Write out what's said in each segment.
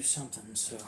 something, so.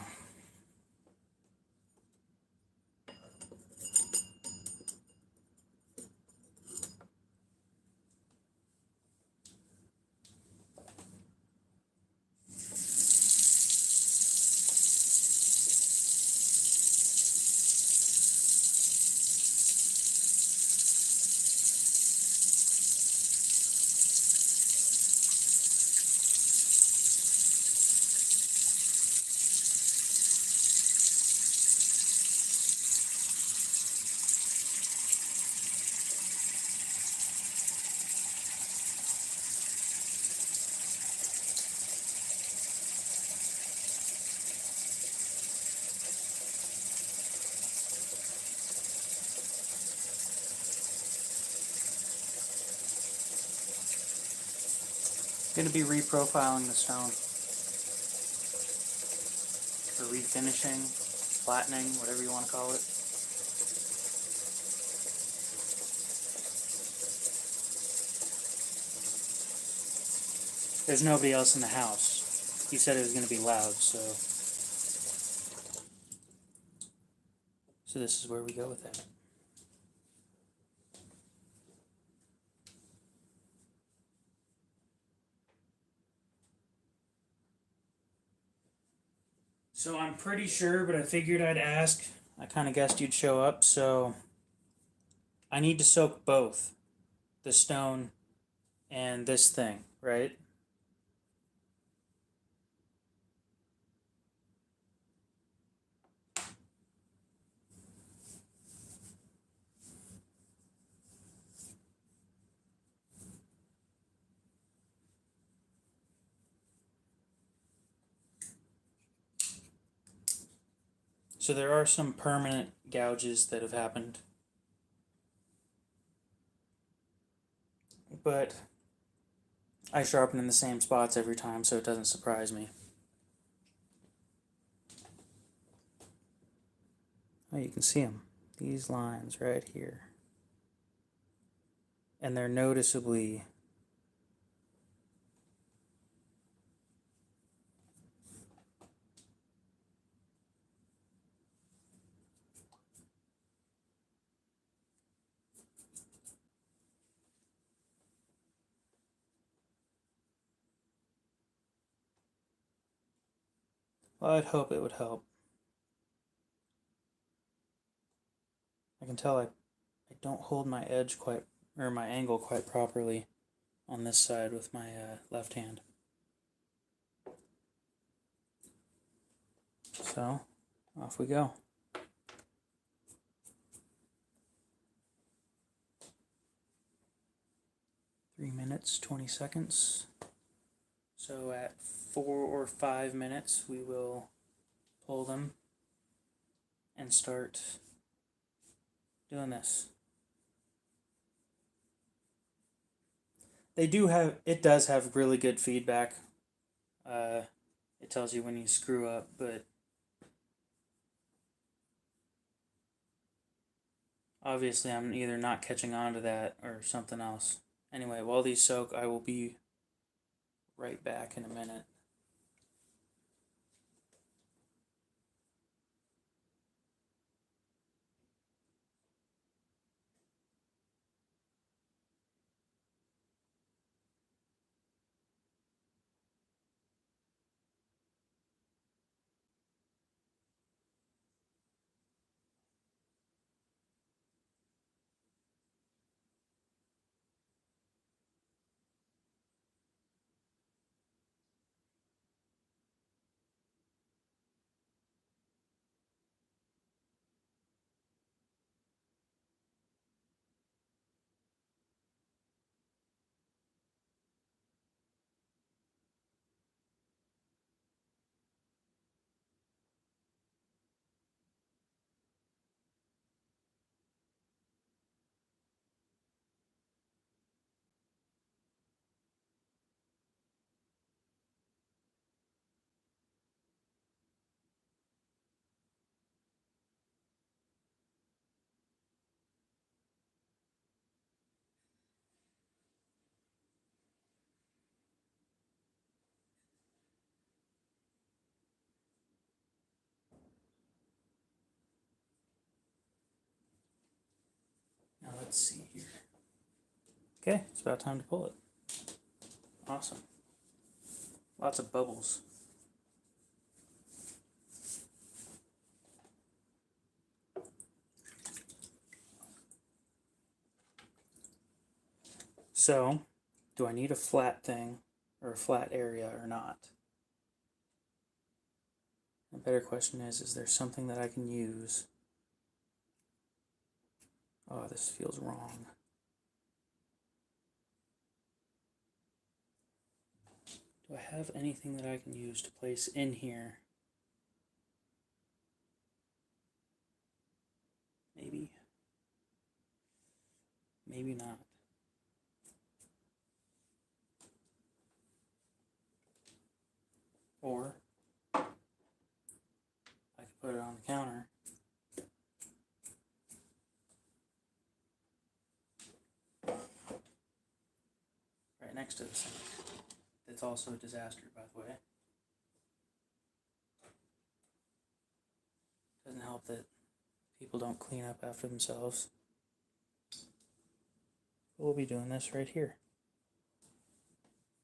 Going to be reprofiling the stone, or refinishing, flattening, whatever you want to call it. There's nobody else in the house. He said it was going to be loud, so this is where we go with that. So I'm pretty sure, but I figured I'd ask. I kind of guessed you'd show up, so I need to soak both the stone and this thing, right? So there are some permanent gouges that have happened. But I sharpen in the same spots every time, so it doesn't surprise me. Oh, you can see them. These lines right here. And they're noticeably well, I'd hope it would help. I can tell I don't hold my edge quite, or my angle quite properly on this side with my left hand. So, off we go. Three minutes, 20 seconds. So at 4 or 5 minutes, we will pull them and start doing this. It does have really good feedback. It tells you when you screw up, but obviously I'm either not catching on to that or something else. Anyway, while these soak, I will be right back in a minute. Let's see here. Okay, it's about time to pull it. Awesome. Lots of bubbles. So, do I need a flat thing or a flat area or not? A better question is there something that I can use? Oh, this feels wrong. Do I have anything that I can use to place in here? Maybe. Maybe not. Or I could put it on the counter. Right next to the sink. That's also a disaster, by the way. Doesn't help that people don't clean up after themselves. We'll be doing this right here.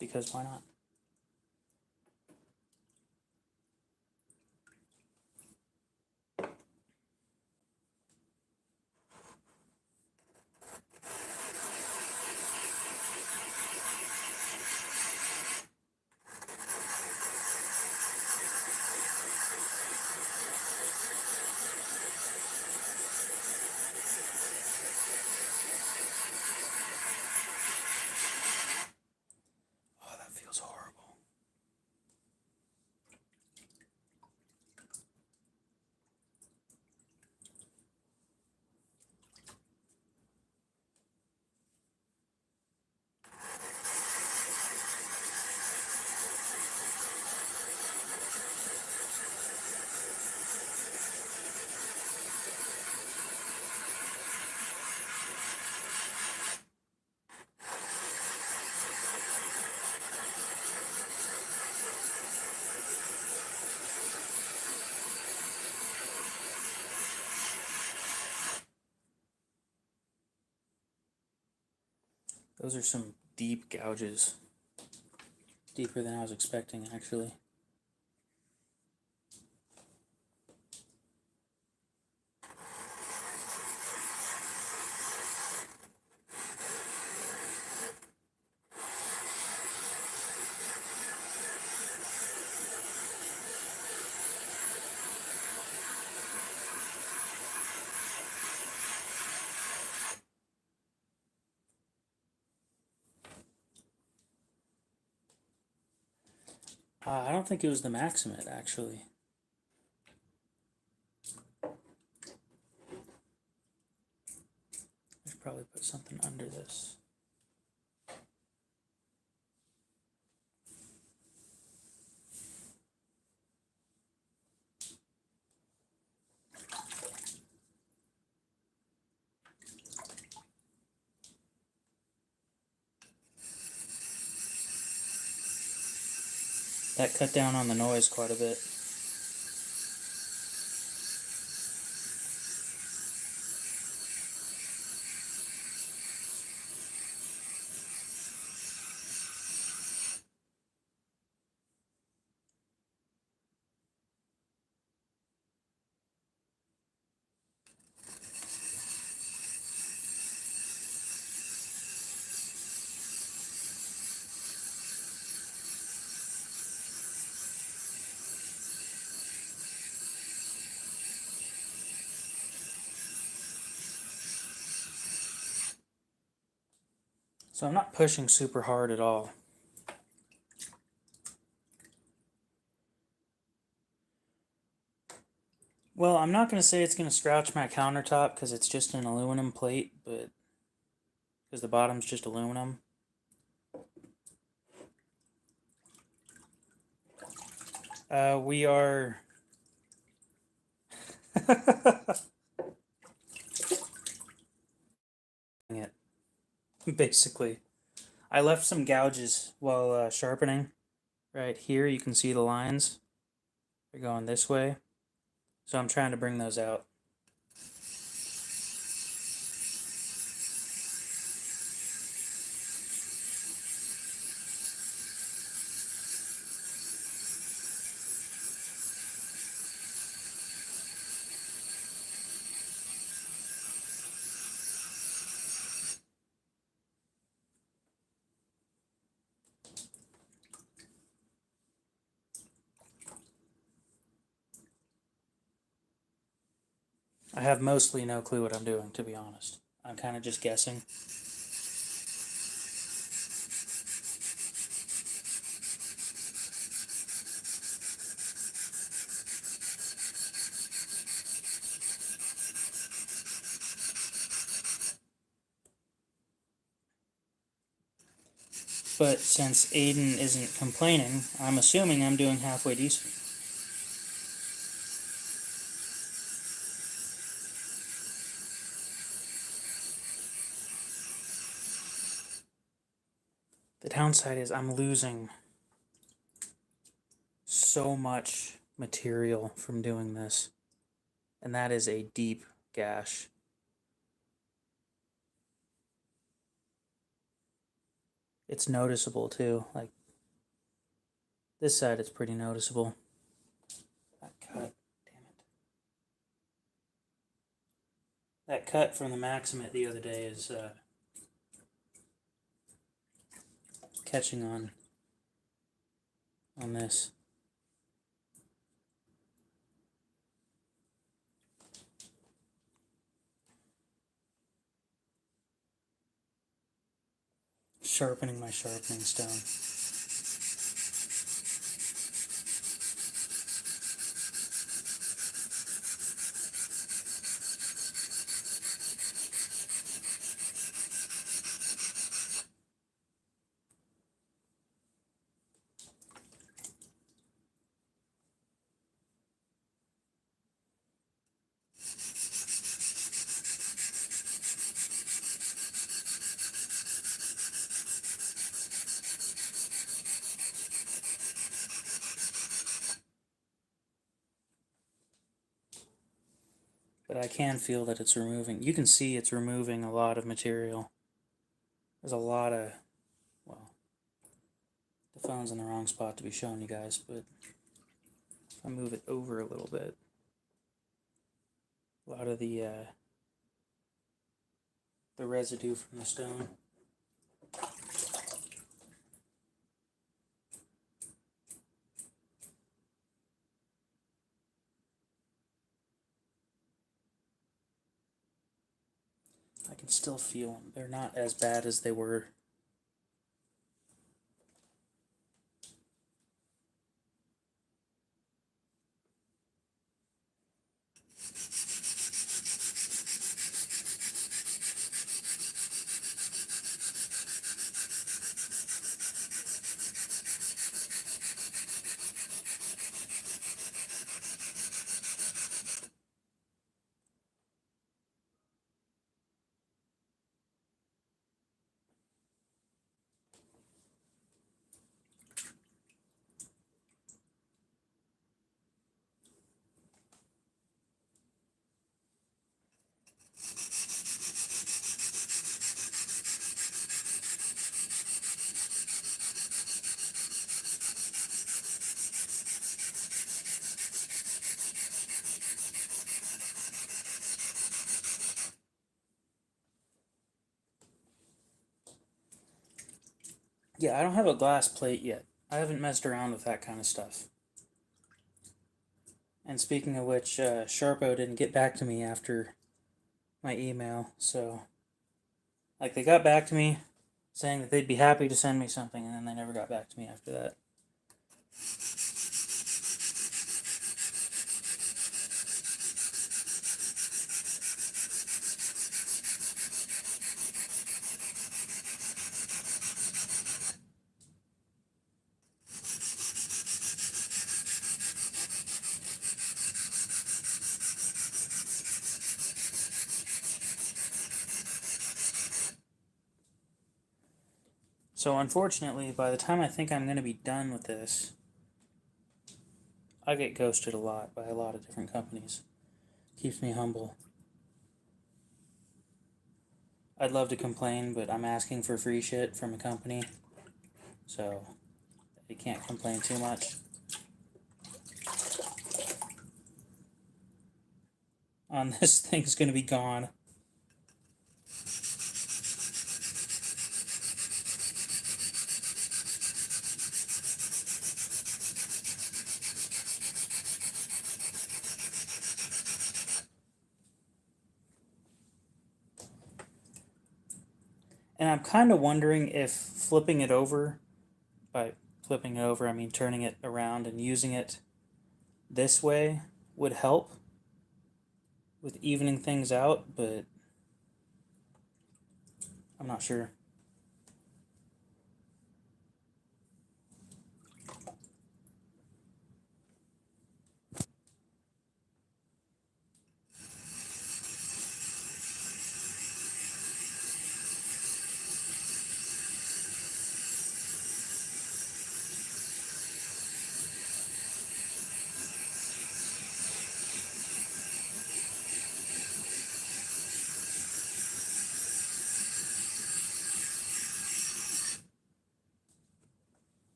Because why not? Oh, that feels horrible. Those are some deep gouges. Deeper than I was expecting, actually. I don't think it was the Maximate, actually. I should probably put something under this. That cut down on the noise quite a bit. So I'm not pushing super hard at all. Well, I'm not going to say it's going to scratch my countertop because it's just an aluminum plate, but because the bottom's just aluminum. We are... it, basically. I left some gouges while sharpening. Right here, you can see the lines. They're going this way. So I'm trying to bring those out. I have mostly no clue what I'm doing, to be honest. I'm kind of just guessing. But since Aiden isn't complaining, I'm assuming I'm doing halfway decent. The downside is I'm losing so much material from doing this. And that is a deep gash. It's noticeable too. Like this side, it's pretty noticeable. That cut, damn it. That cut from the Maximate the other day is catching on this. Sharpening my sharpening stone. But I can feel that it's removing. You can see it's removing a lot of material. There's a lot of, well, the phone's in the wrong spot to be showing you guys, but if I move it over a little bit, a lot of the residue from the stone. I can still feel them. They're not as bad as they were. Yeah, I don't have a glass plate yet. I haven't messed around with that kind of stuff. And speaking of which, Sharpo didn't get back to me after my email, so like they got back to me saying that they'd be happy to send me something, and then they never got back to me after that. So unfortunately, by the time I think I'm going to be done with this, I get ghosted a lot by a lot of different companies. Keeps me humble. I'd love to complain, but I'm asking for free shit from a company, so you can't complain too much. This thing's going to be gone. And I'm kind of wondering if flipping it over, by flipping it over, I mean turning it around and using it this way would help with evening things out, but I'm not sure.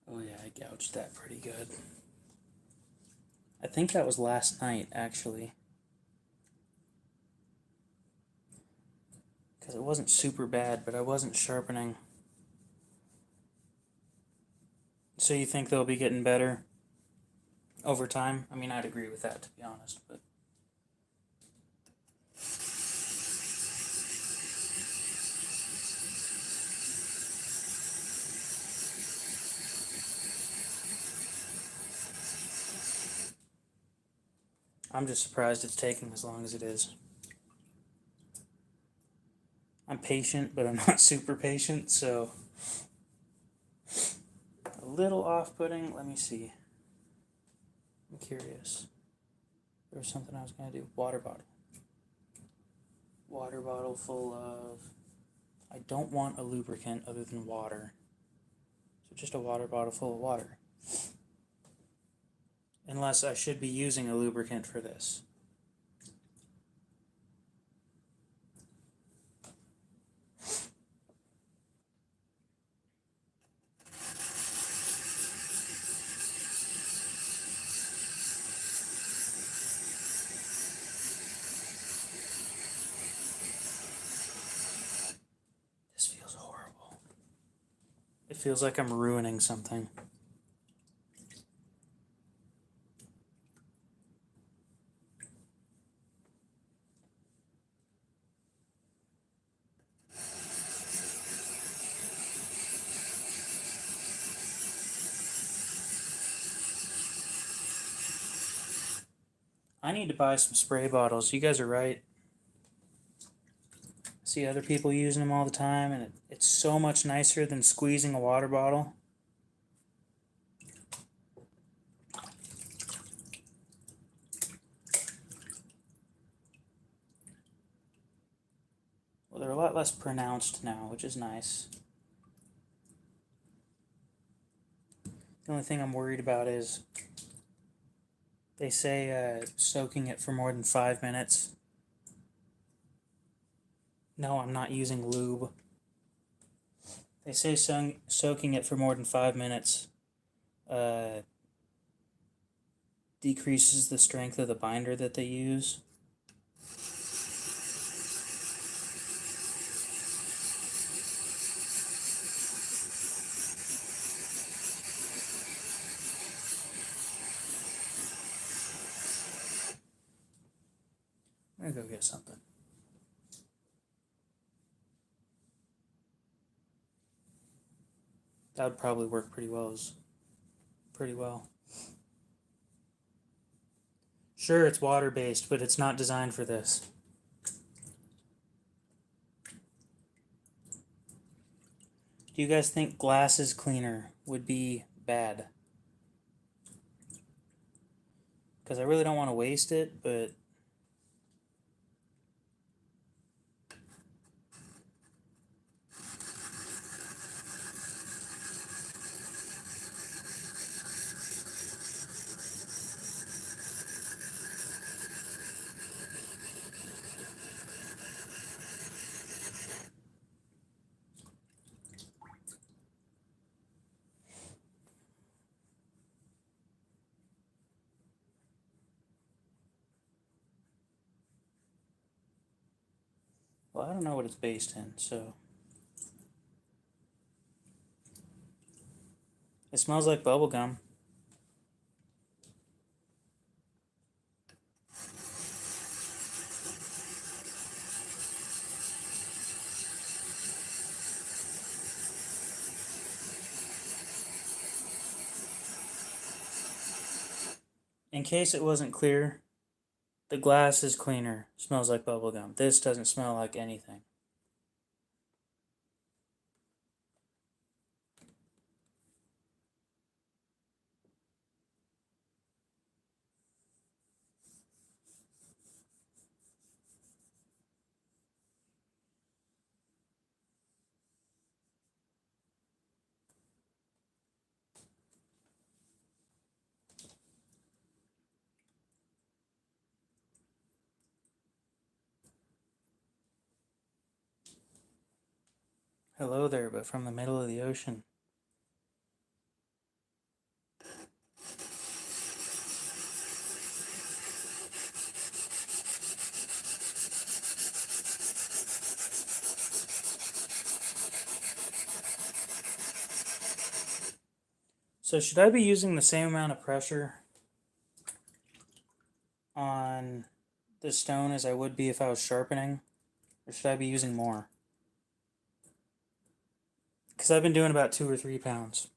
Oh yeah, I gouged that pretty good. I think that was last night, actually. Because it wasn't super bad, but I wasn't sharpening. So you think they'll be getting better over time? I mean, I'd agree with that, to be honest, but... I'm just surprised it's taking as long as it is. I'm patient, but I'm not super patient, so... A little off-putting. Let me see. I'm curious. There was something I was going to do. Water bottle. Water bottle full of... I don't want a lubricant other than water. So just a water bottle full of water. Unless I should be using a lubricant for this. This feels horrible. It feels like I'm ruining something. I need to buy some spray bottles. You guys are right. I see other people using them all the time, and it's so much nicer than squeezing a water bottle. Well, they're a lot less pronounced now, which is nice. The only thing I'm worried about is they say soaking it for more than 5 minutes. No, I'm not using lube. They say soaking it for more than 5 minutes decreases the strength of the binder that they use. I'm gonna go get something. That would probably work pretty well. Sure, it's water-based, but it's not designed for this. Do you guys think glasses cleaner would be bad? Because I really don't want to waste it, but... Well, I don't know what it's based in, so. It smells like bubble gum. In case it wasn't clear, the glass is cleaner. Smells like bubble gum. This doesn't smell like anything. Hello there, but from the middle of the ocean. So should I be using the same amount of pressure on the stone as I would be if I was sharpening? Or should I be using more? Because I've been doing about 2 or 3 pounds.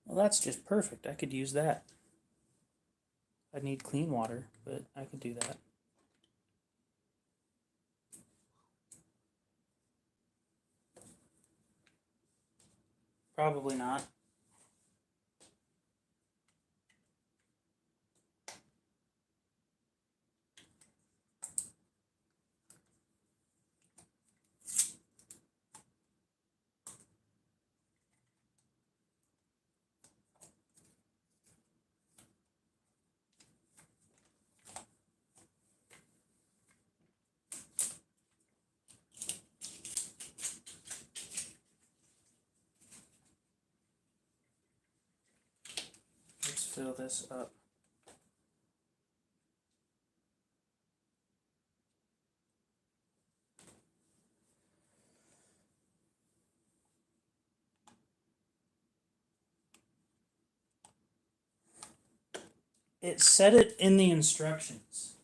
Well, that's just perfect. I could use that. I'd need clean water, but I could do that. Probably not. Let's fill this up. It said it in the instructions.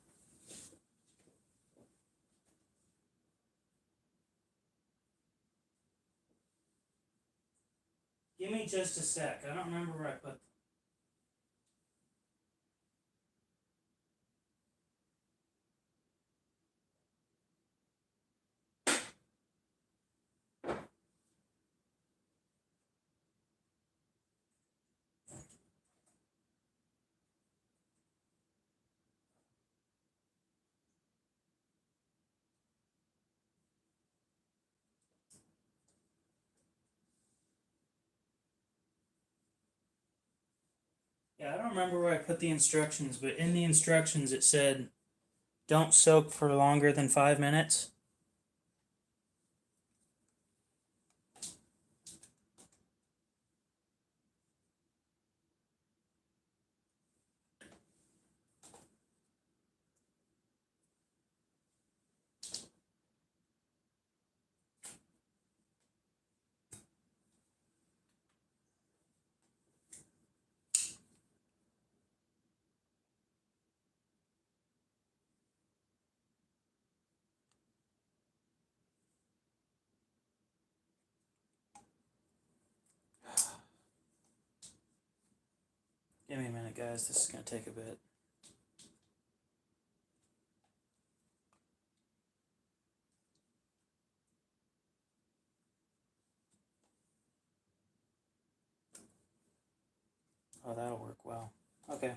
Give me just a sec. I don't remember where I put them. Yeah, I don't remember where I put the instructions, but in the instructions it said don't soak for longer than 5 minutes. Give me a minute, guys. This is going to take a bit. Oh, that'll work well. Okay.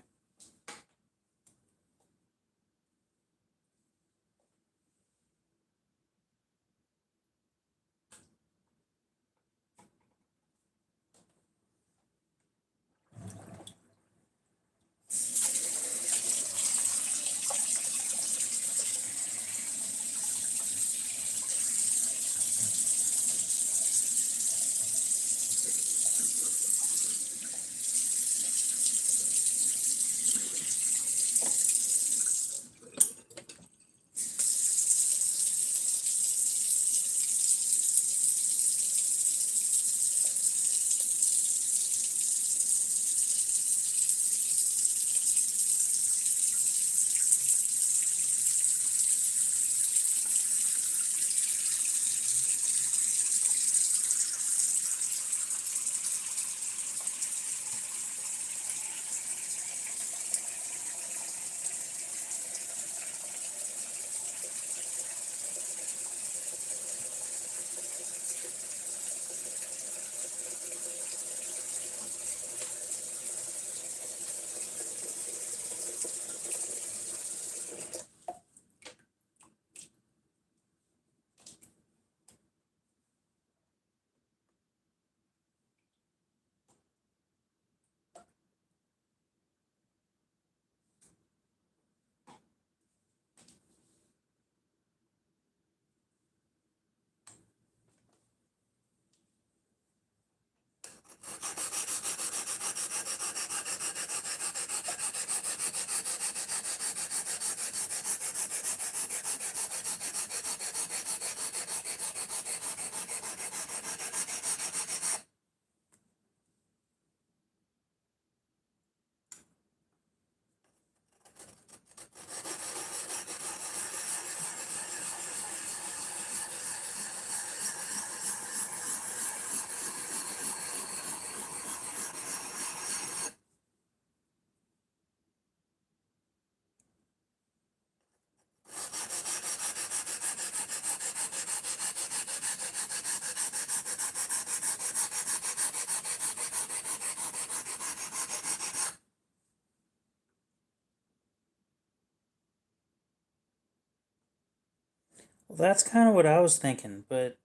Well, that's kind of what I was thinking, but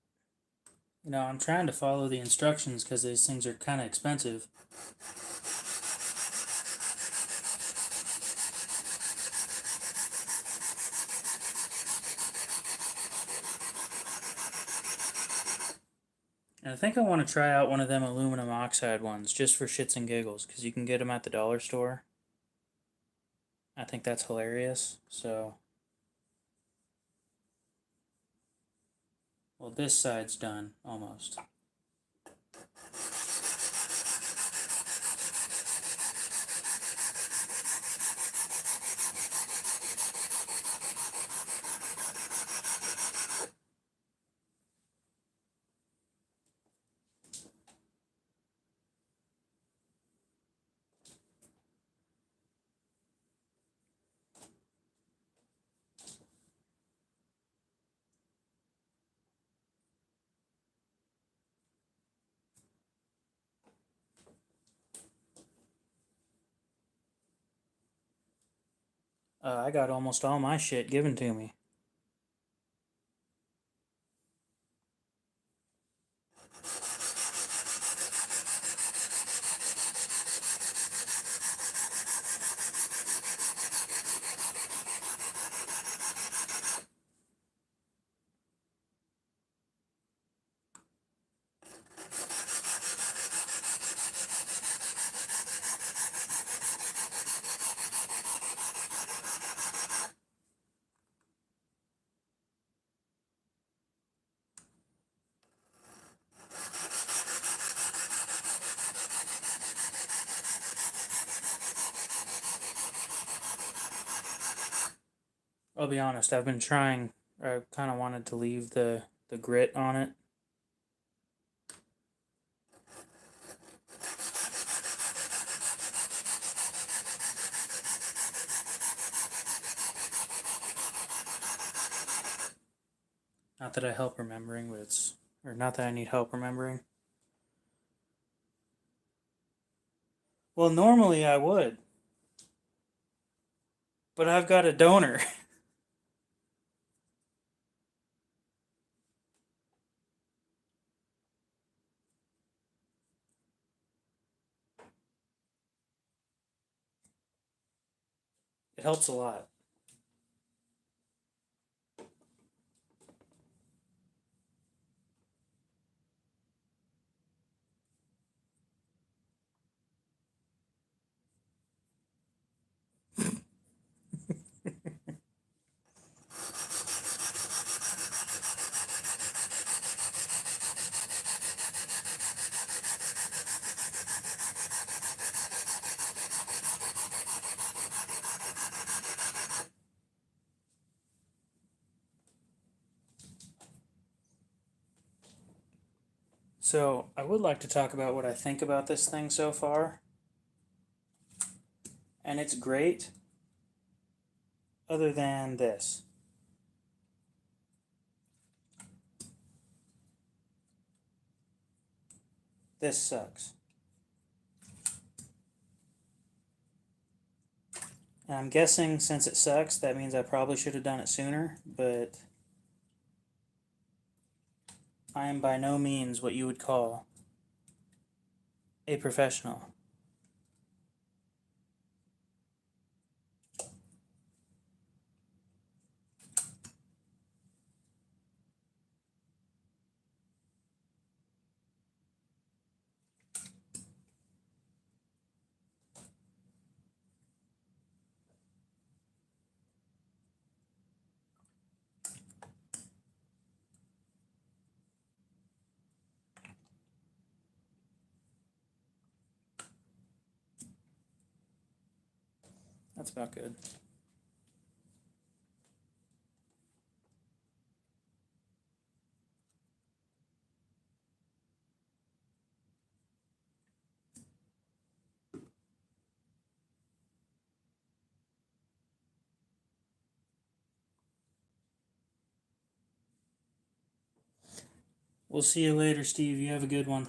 I'm trying to follow the instructions because these things are kind of expensive. And I think I want to try out one of them aluminum oxide ones just for shits and giggles because you can get them at the dollar store. I think that's hilarious. So, well, this side's done almost. I got almost all my shit given to me. I'll be honest, I've been trying, I kind of wanted to leave the grit on it. Not that I help remembering, but or not that I need help remembering. Well, normally I would, but I've got a donor. It helps a lot. So, I would like to talk about what I think about this thing so far. And it's great, other than this. This sucks. And I'm guessing since it sucks, that means I probably should have done it sooner, but I am by no means what you would call a professional. That's about good. We'll see you later, Steve. You have a good one.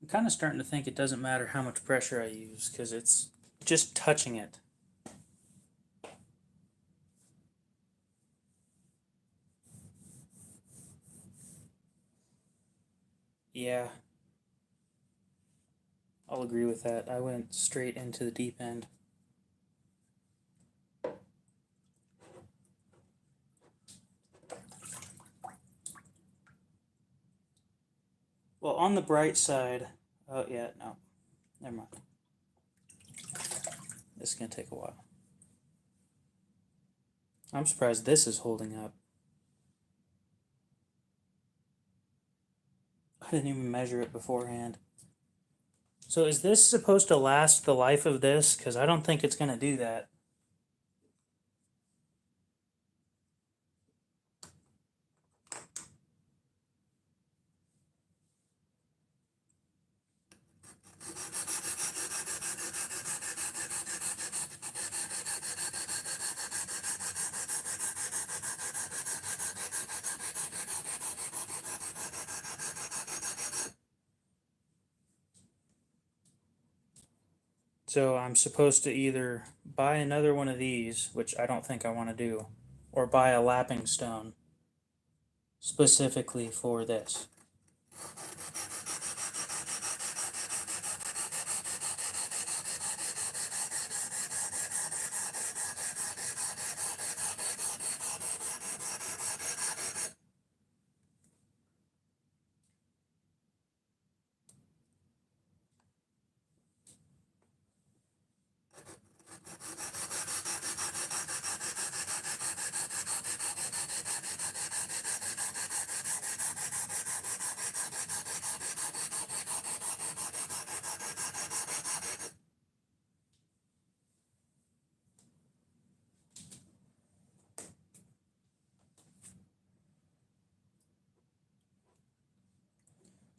I'm kind of starting to think it doesn't matter how much pressure I use, because it's just touching it. Yeah, I'll agree with that. I went straight into the deep end. Well, on the bright side, oh yeah, no, never mind. This is gonna take a while. I'm surprised this is holding up. I didn't even measure it beforehand. So is this supposed to last the life of this? Because I don't think it's gonna do that. So I'm supposed to either buy another one of these, which I don't think I want to do, or buy a lapping stone specifically for this.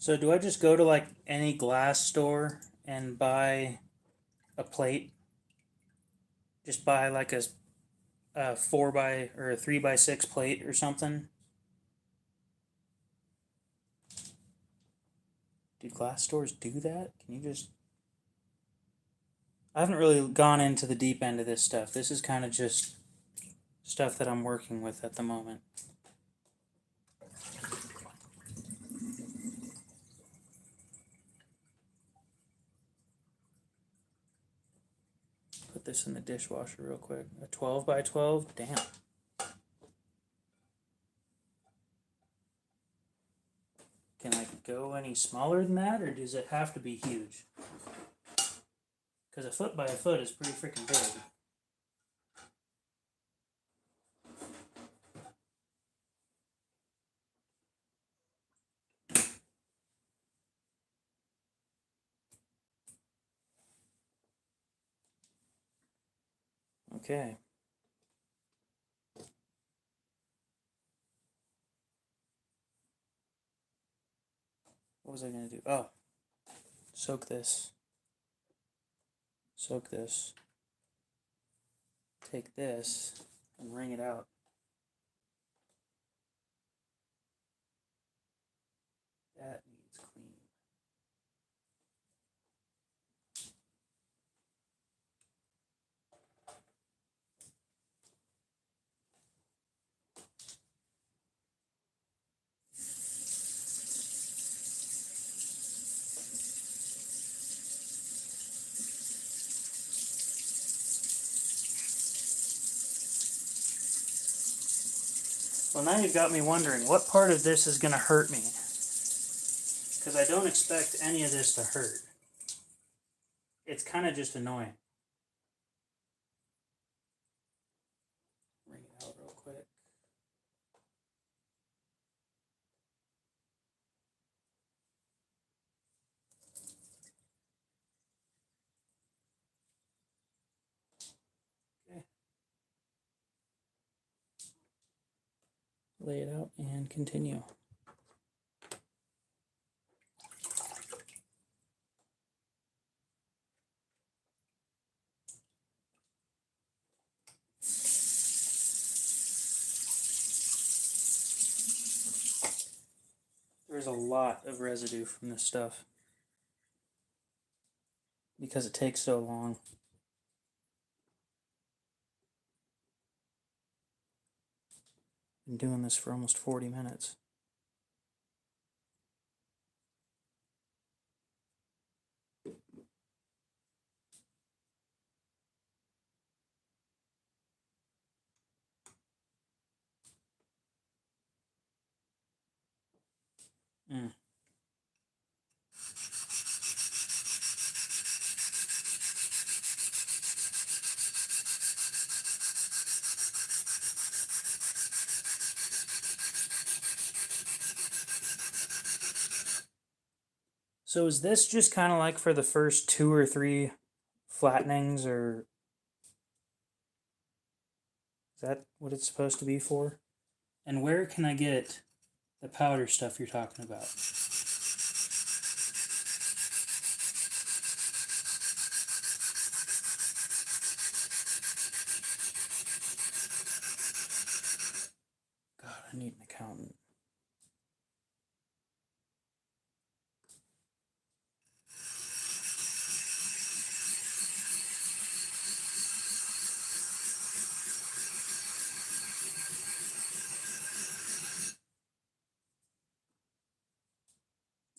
So do I just go to like any glass store and buy a plate? Just buy like a 4 by or a 3 by 6 plate or something? Do glass stores do that? Can you just? I haven't really gone into the deep end of this stuff. This is kind of just stuff that I'm working with at the moment. Put this in the dishwasher real quick. A 12 by 12? Damn. Can I go any smaller than that, or does it have to be huge? Because a foot by a foot is pretty freaking big. Okay. What was I going to do? Oh, soak this. Soak this. Take this and wring it out. That needs clean. Well, now you've got me wondering, what part of this is going to hurt me? Because I don't expect any of this to hurt. It's kind of just annoying. Wring it out real quick. Okay. Lay it out and continue. There's a lot of residue from this stuff because it takes so long. Been doing this for almost 40 minutes. Mm. So is this just kind of like for the first 2 or 3 flattenings, or is that what it's supposed to be for? And where can I get the powder stuff you're talking about? God, I need an accountant.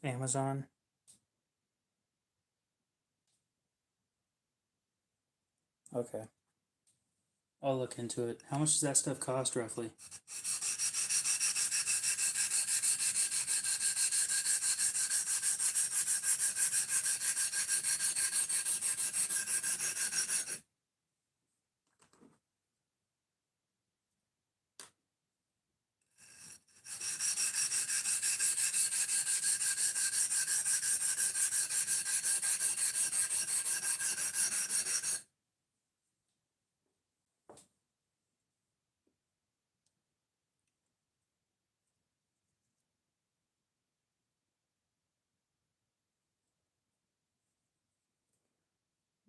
Amazon. Okay. I'll look into it. How much does that stuff cost roughly?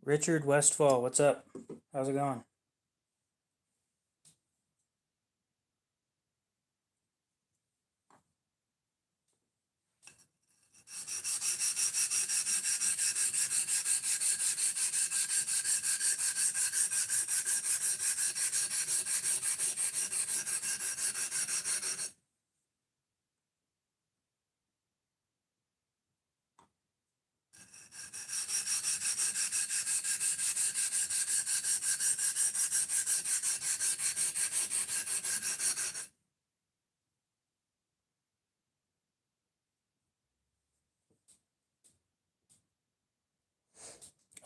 Richard Westfall, what's up? How's it going?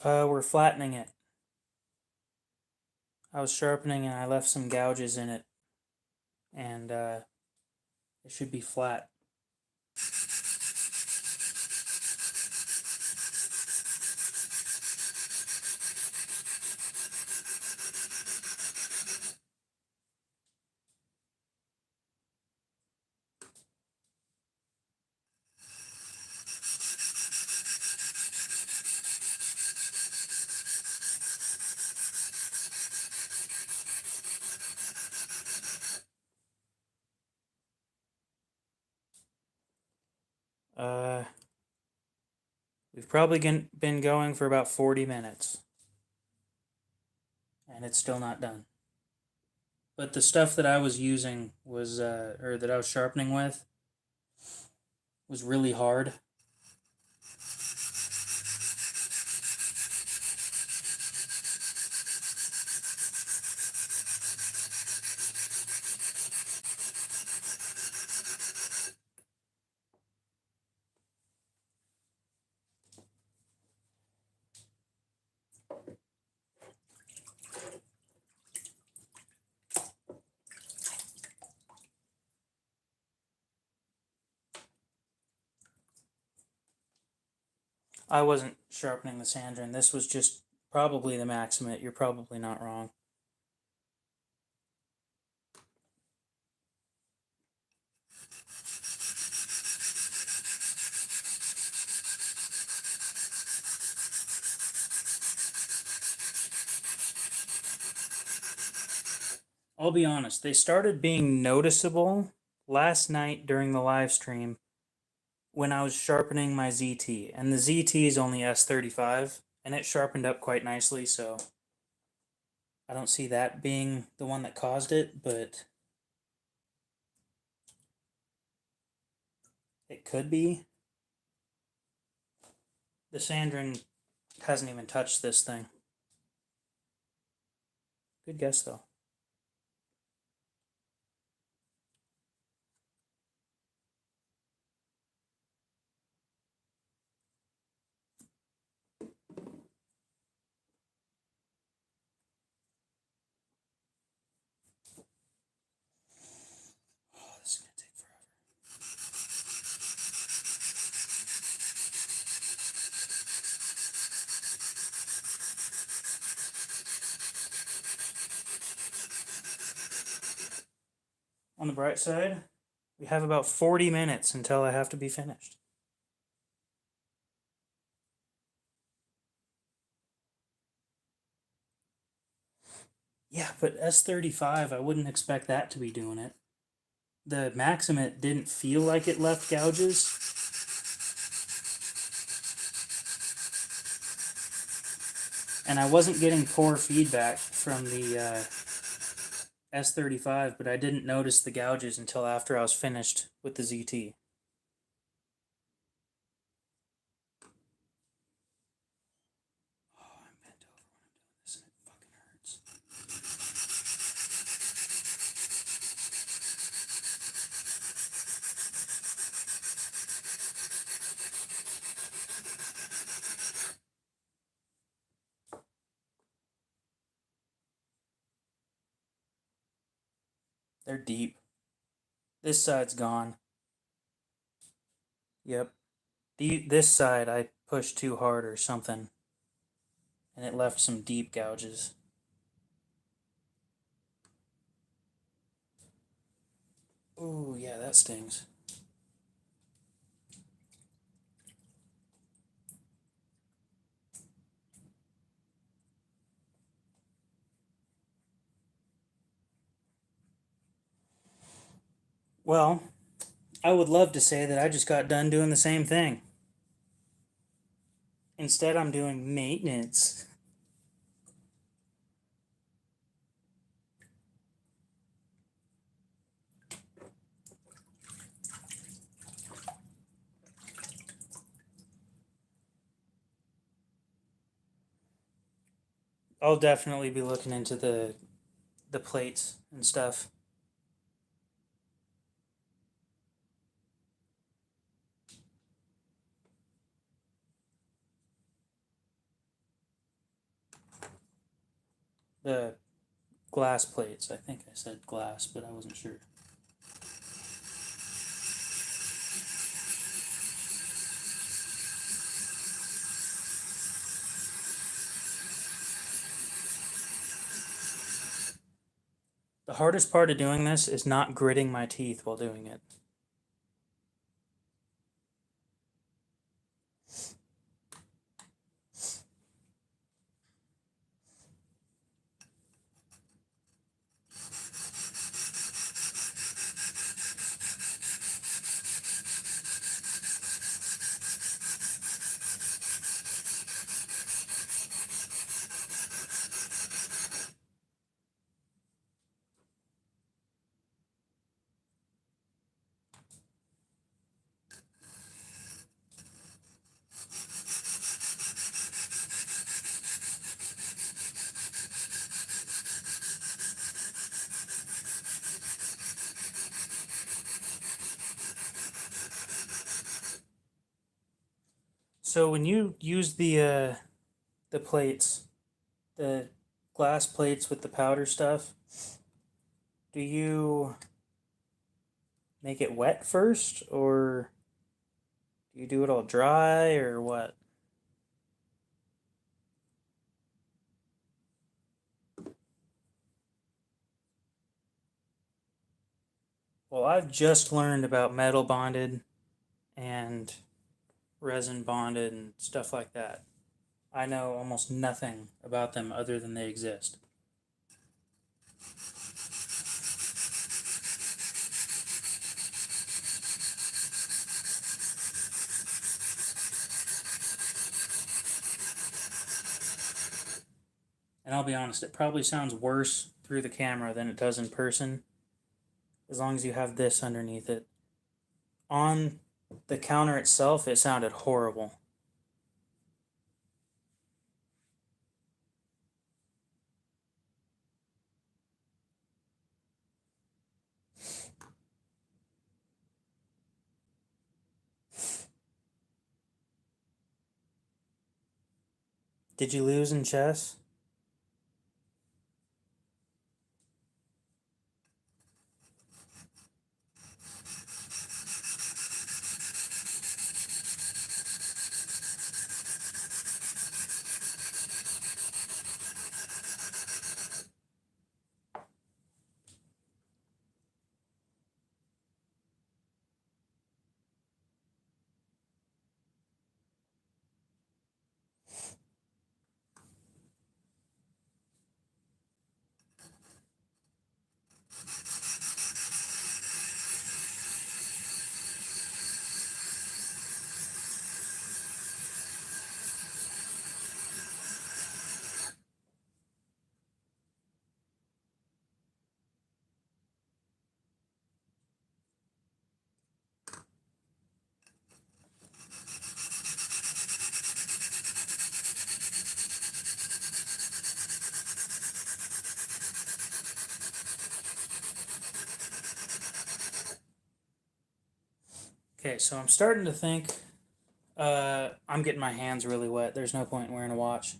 We're flattening it. I was sharpening and I left some gouges in it, and it should be flat. Uh, we've probably been going for about 40 minutes, and it's still not done. But the stuff that I was using was, or that I was sharpening with, was really hard. I wasn't sharpening the Sandrin. This was just probably the Maximate. You're probably not wrong. I'll be honest, they started being noticeable last night during the live stream when I was sharpening my ZT. And the ZT is only S35, and it sharpened up quite nicely, so I don't see that being the one that caused it, but it could be. The Sandrin hasn't even touched this thing. Good guess, though. Oh, this is going to take forever. On the bright side, we have about 40 minutes until I have to be finished. Yeah, but S35, I wouldn't expect that to be doing it. The Maximate didn't feel like it left gouges. And I wasn't getting poor feedback from the S35, but I didn't notice the gouges until after I was finished with the ZT. Oh, I'm bent over when I'm doing this and it fucking hurts. They're deep. This side's gone. Yep. This side I pushed too hard or something, and it left some deep gouges. Ooh, yeah, that stings. Well, I would love to say that I just got done doing the same thing. Instead, I'm doing maintenance. I'll definitely be looking into the plates and stuff. The glass plates. I think I said glass, but I wasn't sure. The hardest part of doing this is not gritting my teeth while doing it. So when you use the plates, the glass plates with the powder stuff, do you make it wet first, or do you do it all dry, or what? Well, I've just learned about metal bonded and resin bonded and stuff like that. I know almost nothing about them other than they exist. And I'll be honest, it probably sounds worse through the camera than it does in person, as long as you have this underneath it. On the counter itself, it sounded horrible. Did you lose in chess? Okay, so I'm starting to think I'm getting my hands really wet. There's no point in wearing a watch.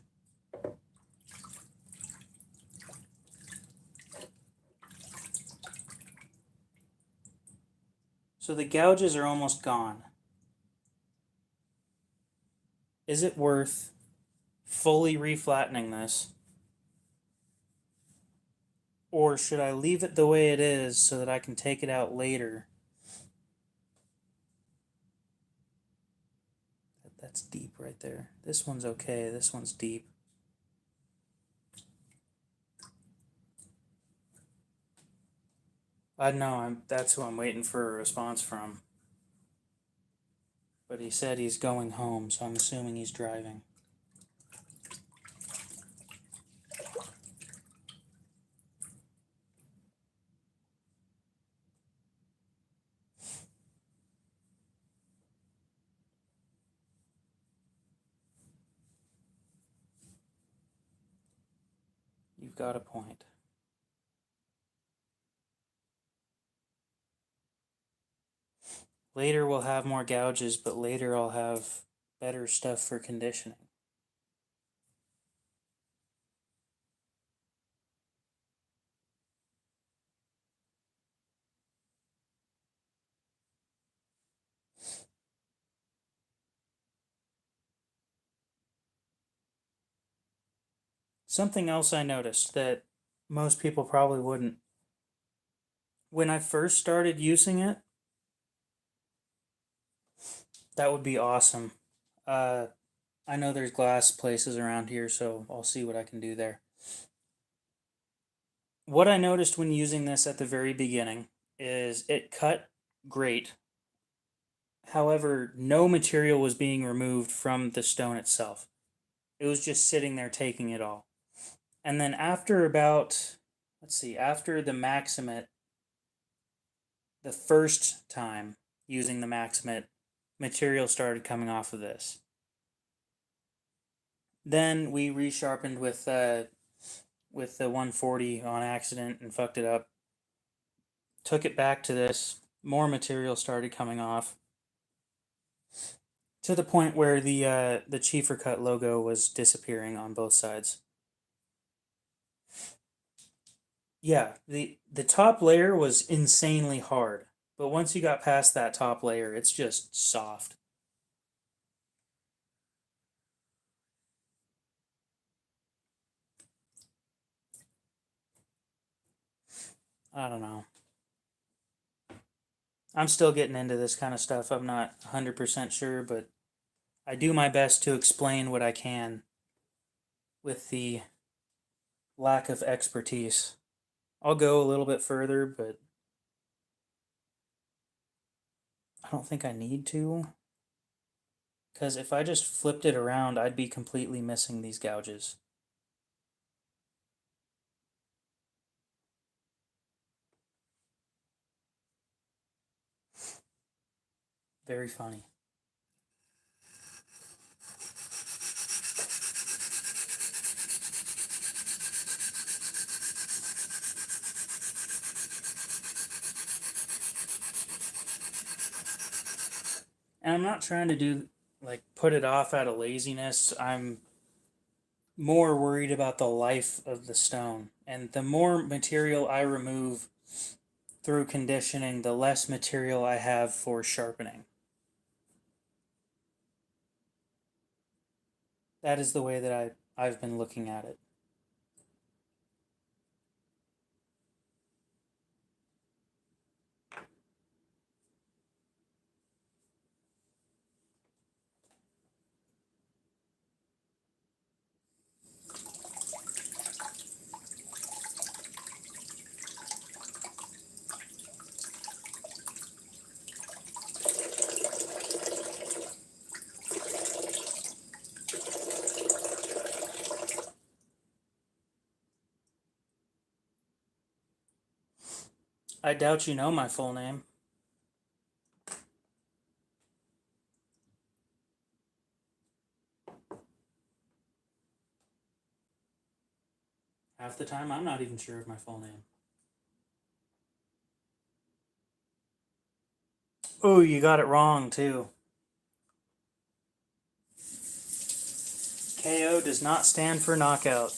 So the gouges are almost gone. Is it worth fully reflattening this? Or should I leave it the way it is so that I can take it out later? That's deep right there. This one's okay. This one's deep. I know that's who I'm waiting for a response from. But he said he's going home, so I'm assuming he's driving. You've got a point. Later we'll have more gouges, but later I'll have better stuff for conditioning. Something else I noticed that most people probably wouldn't. When I first started using it, that would be awesome. I know there's glass places around here, so I'll see what I can do there. What I noticed when using this at the very beginning is it cut great. However, no material was being removed from the stone itself. It was just sitting there taking it all. And then after about, let's see, after the Maximate, the first time using the Maximate, material started coming off of this. Then we resharpened with the 140 on accident and fucked it up. Took it back to this. More material started coming off to the point where the Chiefer Cut logo was disappearing on both sides. Yeah, the top layer was insanely hard, but once you got past that top layer, it's just soft. I don't know. I'm still getting into this kind of stuff. I'm not 100% sure, but I do my best to explain what I can with the lack of expertise. I'll go a little bit further, but I don't think I need to. Because if I just flipped it around, I'd be completely missing these gouges. Very funny. And I'm not trying to do, like, put it off out of laziness. I'm more worried about the life of the stone. And the more material I remove through conditioning, the less material I have for sharpening. That is the way that I've been looking at it. I doubt you know my full name. Half the time, I'm not even sure of my full name. Oh, you got it wrong, too. KO does not stand for knockout.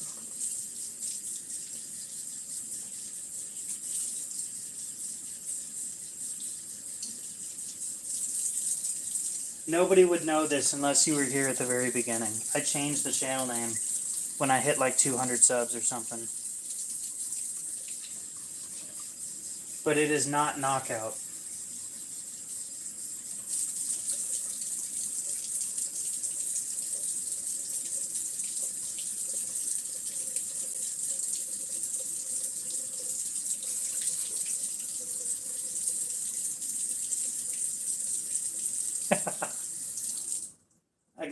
Nobody would know this unless you were here at the very beginning. I changed the channel name when I hit like 200 subs or something. But it is not knockout.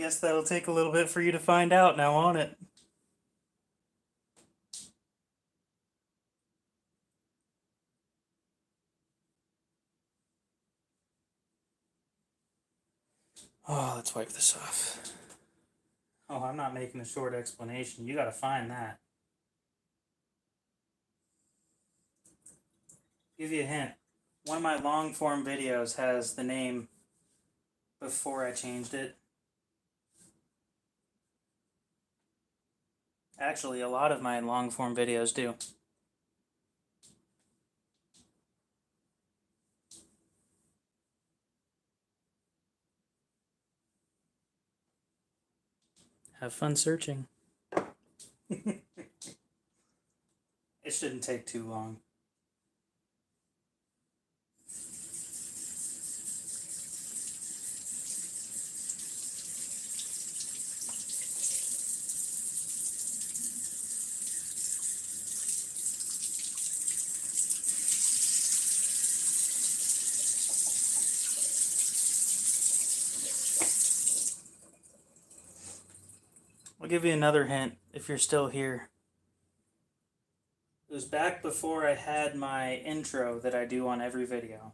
guess that'll take a little bit for you to find out now, won't it? Oh, let's wipe this off. Oh, I'm not making a short explanation. You gotta find that. Give you a hint. One of my long form videos has the name before I changed it. Actually, a lot of my long form videos do. Have fun searching. It shouldn't take too long. I'll give you another hint if you're still here. It was back before I had my intro that I do on every video.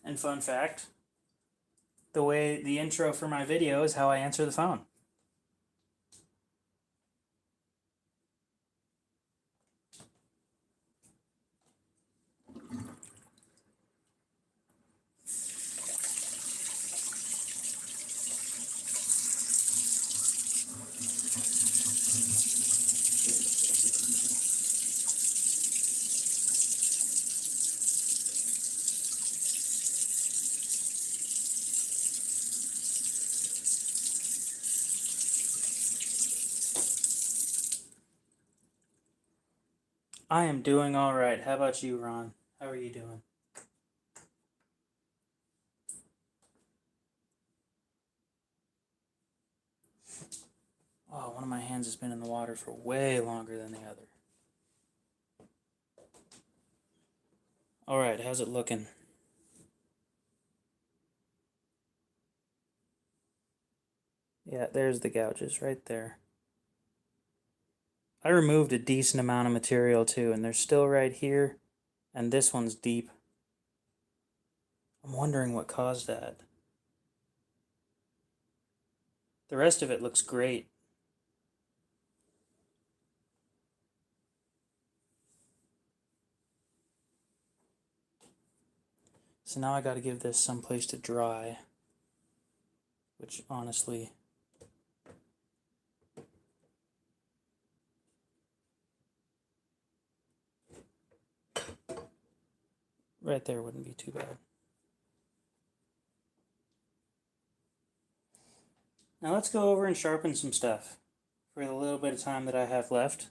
And fun fact, the intro for my video is how I answer the phone. I am doing all right. How about you, Ron? How are you doing? Oh, one of my hands has been in the water for way longer than the other. All right, how's it looking? Yeah, there's the gouges right there. I removed a decent amount of material too, and they're still right here, and this one's deep. I'm wondering what caused that. The rest of it looks great. So now I gotta give this some place to dry, which honestly, right there wouldn't be too bad. Now let's go over and sharpen some stuff for the little bit of time that I have left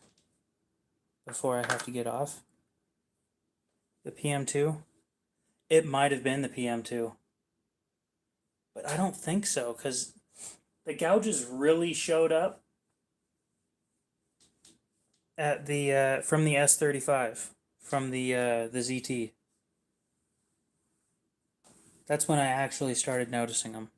before I have to get off. The PM2, it might have been the PM2, but I don't think so because the gouges really showed up at the from the S35 from the ZT. That's when I actually started noticing them.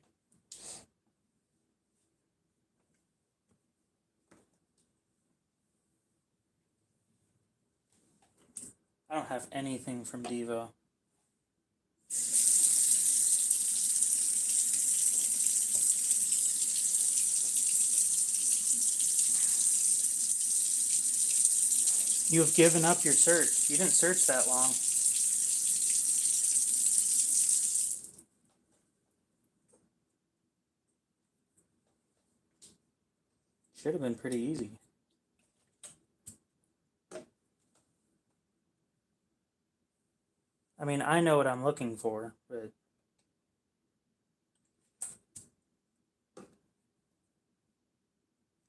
I don't have anything from Devo. You have given up your search. You didn't search that long. Should have been pretty easy. I mean, I know what I'm looking for, but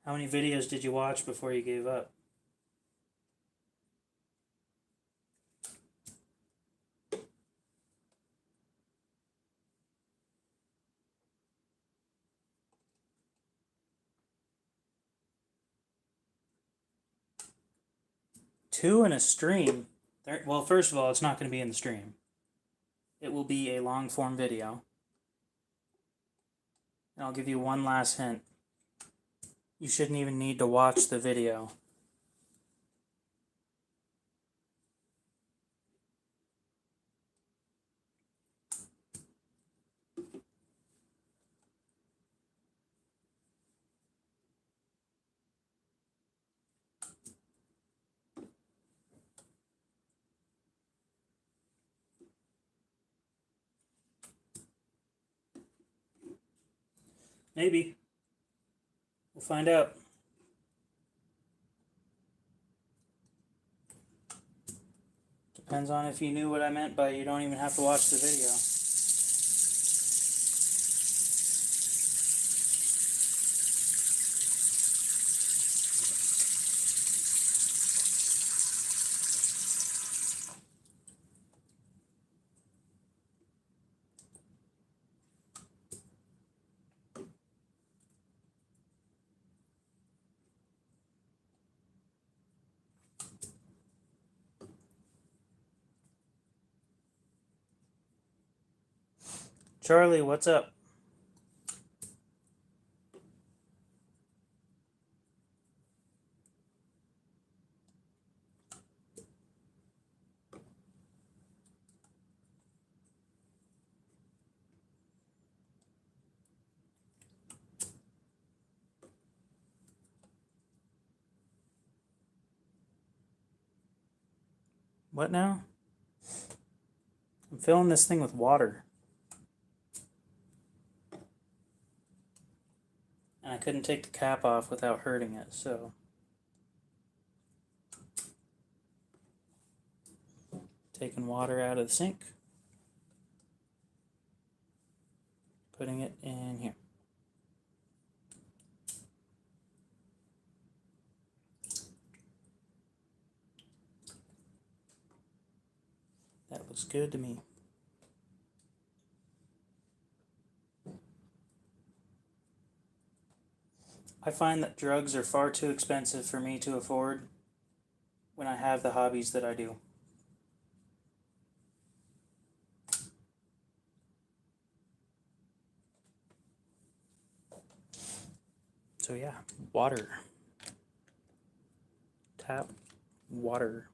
how many videos did you watch before you gave up? 2 in a stream. Well, first of all, it's not going to be in the stream. It will be a long form video. And I'll give you one last hint. You shouldn't even need to watch the video. Maybe. We'll find out. Depends on if you knew what I meant by you don't even have to watch the video. Charlie, what's up? What now? I'm filling this thing with water. And I couldn't take the cap off without hurting it, so. Taking water out of the sink. Putting it in here. That looks good to me. I find that drugs are far too expensive for me to afford when I have the hobbies that I do. So yeah, water. Tap water.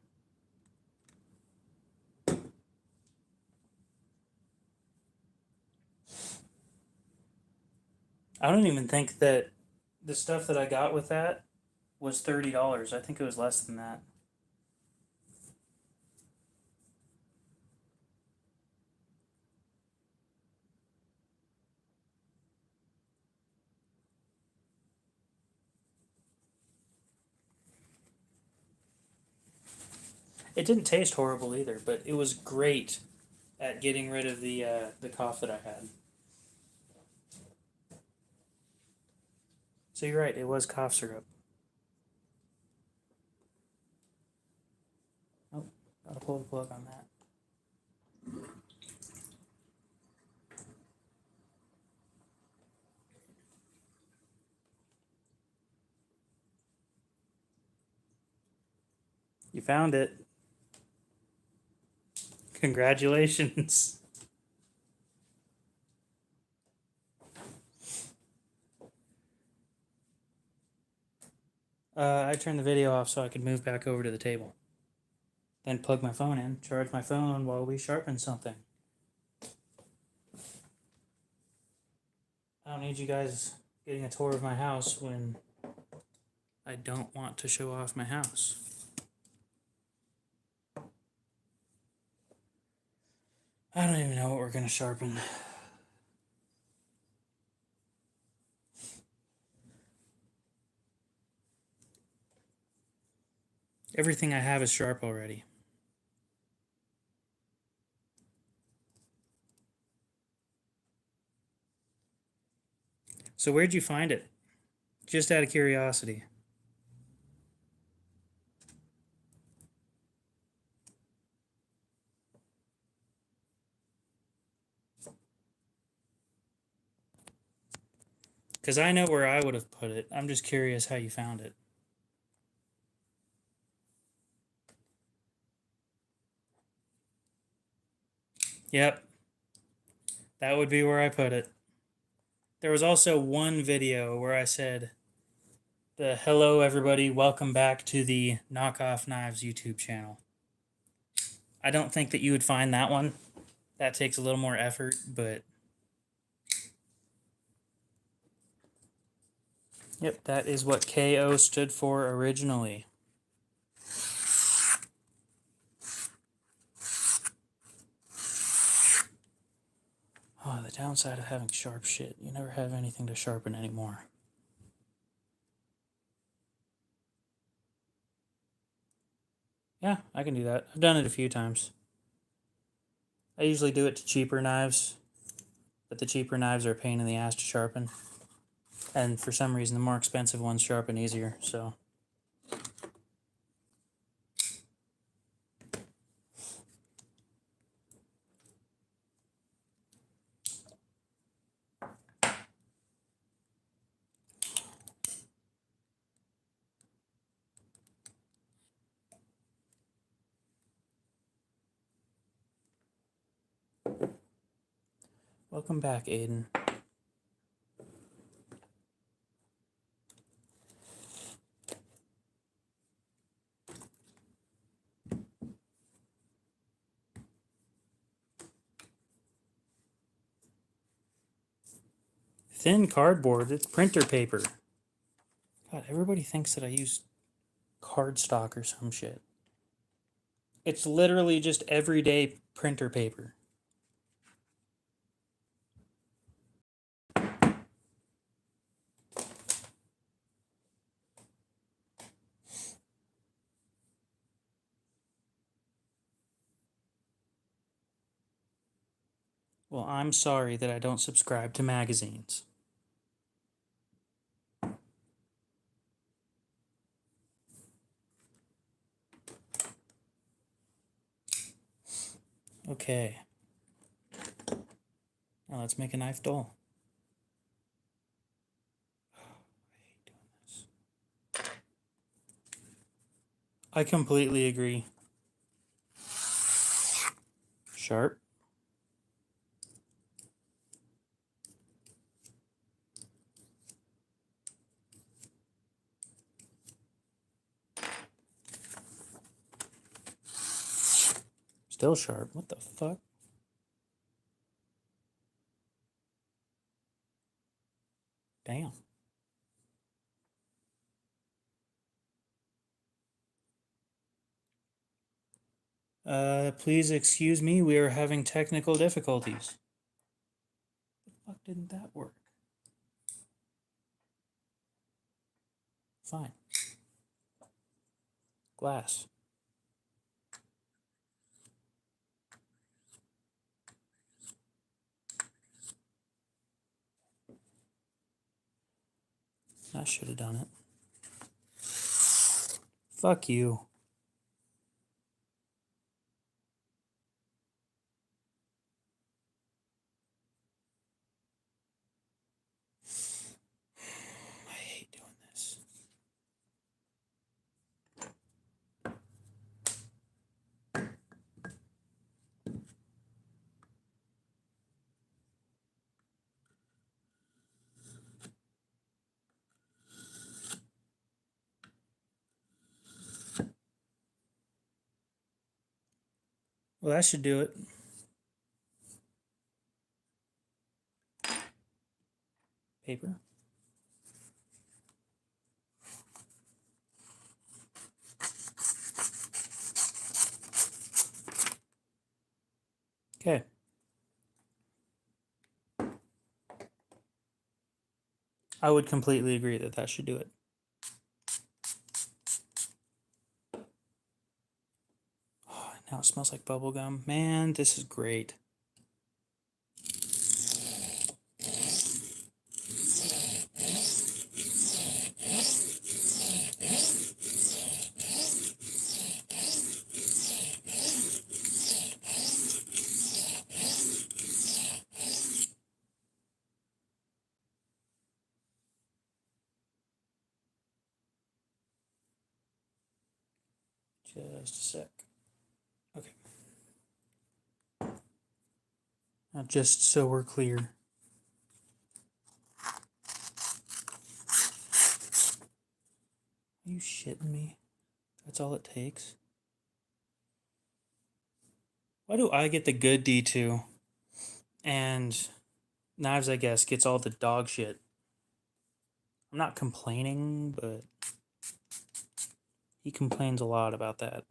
I don't even think that the stuff that I got with that was $30. I think it was less than that. It didn't taste horrible either, but it was great at getting rid of the cough that I had. So you're right, it was cough syrup. Oh, gotta pull the plug on that. You found it. Congratulations. I turned the video off so I could move back over to the table. Then plug my phone in, charge my phone while we sharpen something. I don't need you guys getting a tour of my house when I don't want to show off my house. I don't even know what we're gonna sharpen. Everything I have is sharp already. So where'd you find it? Just out of curiosity. Because I know where I would have put it. I'm just curious how you found it. Yep, that would be where I put it. There was also one video where I said, the hello everybody, welcome back to the Knockoff Knives YouTube channel. I don't think that you would find that one. That takes a little more effort, but yep, that is what KO stood for originally. Oh, the downside of having sharp shit, you never have anything to sharpen anymore. Yeah, I can do that. I've done it a few times. I usually do it to cheaper knives, but the cheaper knives are a pain in the ass to sharpen. And for some reason, the more expensive ones sharpen easier, so. Welcome back, Aiden. Thin cardboard, it's printer paper. God, everybody thinks that I use cardstock or some shit. It's literally just everyday printer paper. Well, I'm sorry that I don't subscribe to magazines. Okay. Now let's make a knife dull. I hate doing this. I completely agree. Sharp. Still sharp. What the fuck? Damn. Please excuse me, we are having technical difficulties. The fuck didn't that work? Fine. Glass. I should have done it. Fuck you. I hate doing this. Well, that should do it. Paper. Okay. I would completely agree that that should do it. Oh, now it smells like bubble gum. Man, this is great. Just a sec. Okay. Just so we're clear. Are you shitting me? That's all it takes? Why do I get the good D2? And Knives, I guess, gets all the dog shit. I'm not complaining, but he complains a lot about that.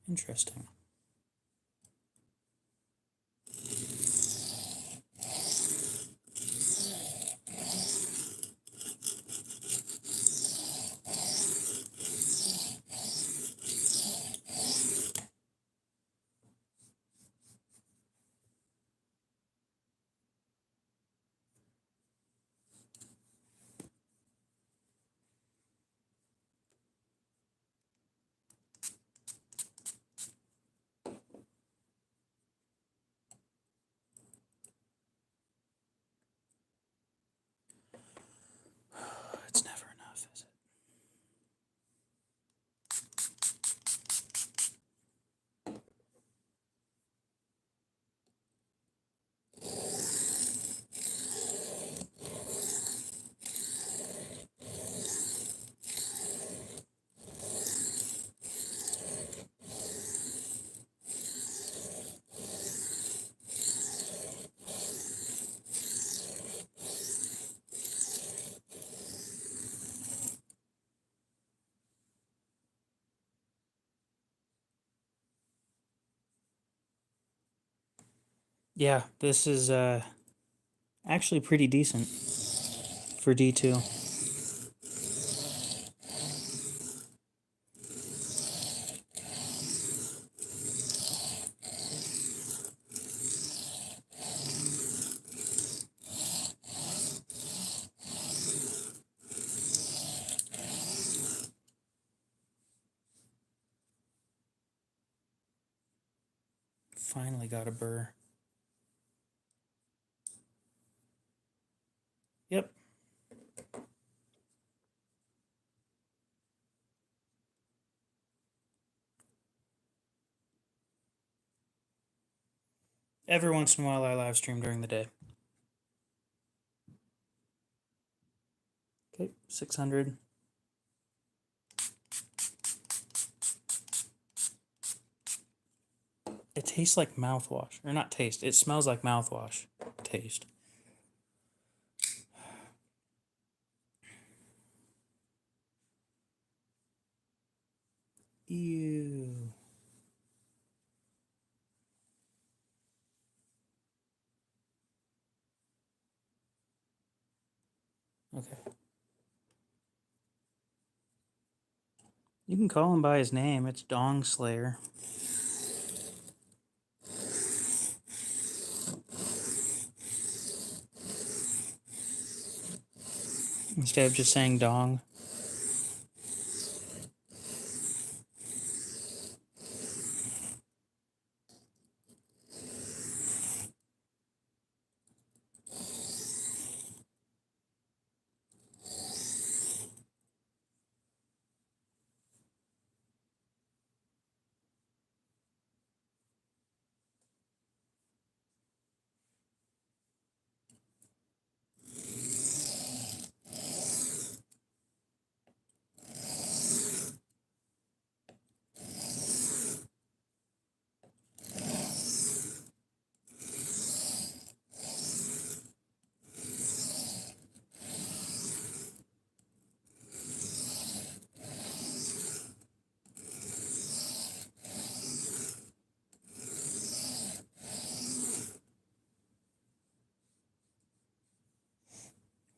Interesting. It's never enough, is it? Yeah, this is actually pretty decent for D2. Finally got a burr. Yep. Every once in a while I live stream during the day. Okay, 600. It tastes like mouthwash. Or not taste, it smells like mouthwash. Taste. Ew. Okay. You can call him by his name. It's Dong Slayer. Instead of just saying Dong.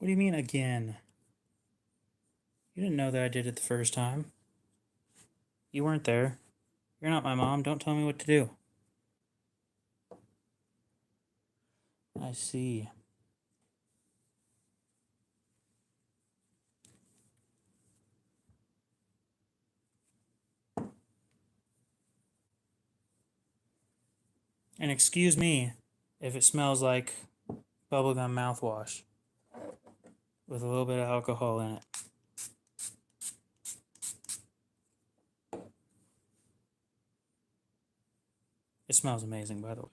What do you mean again? You didn't know that I did it the first time. You weren't there. You're not my mom. Don't tell me what to do. I see. And excuse me if it smells like bubblegum mouthwash with a little bit of alcohol in it. It smells amazing, by the way.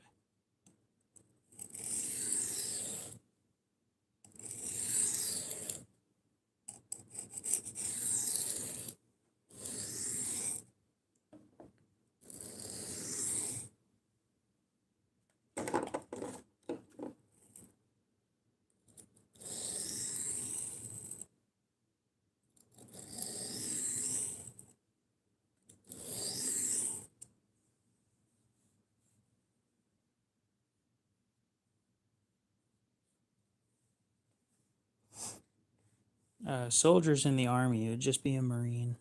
Soldiers in the army, it would just be a Marine.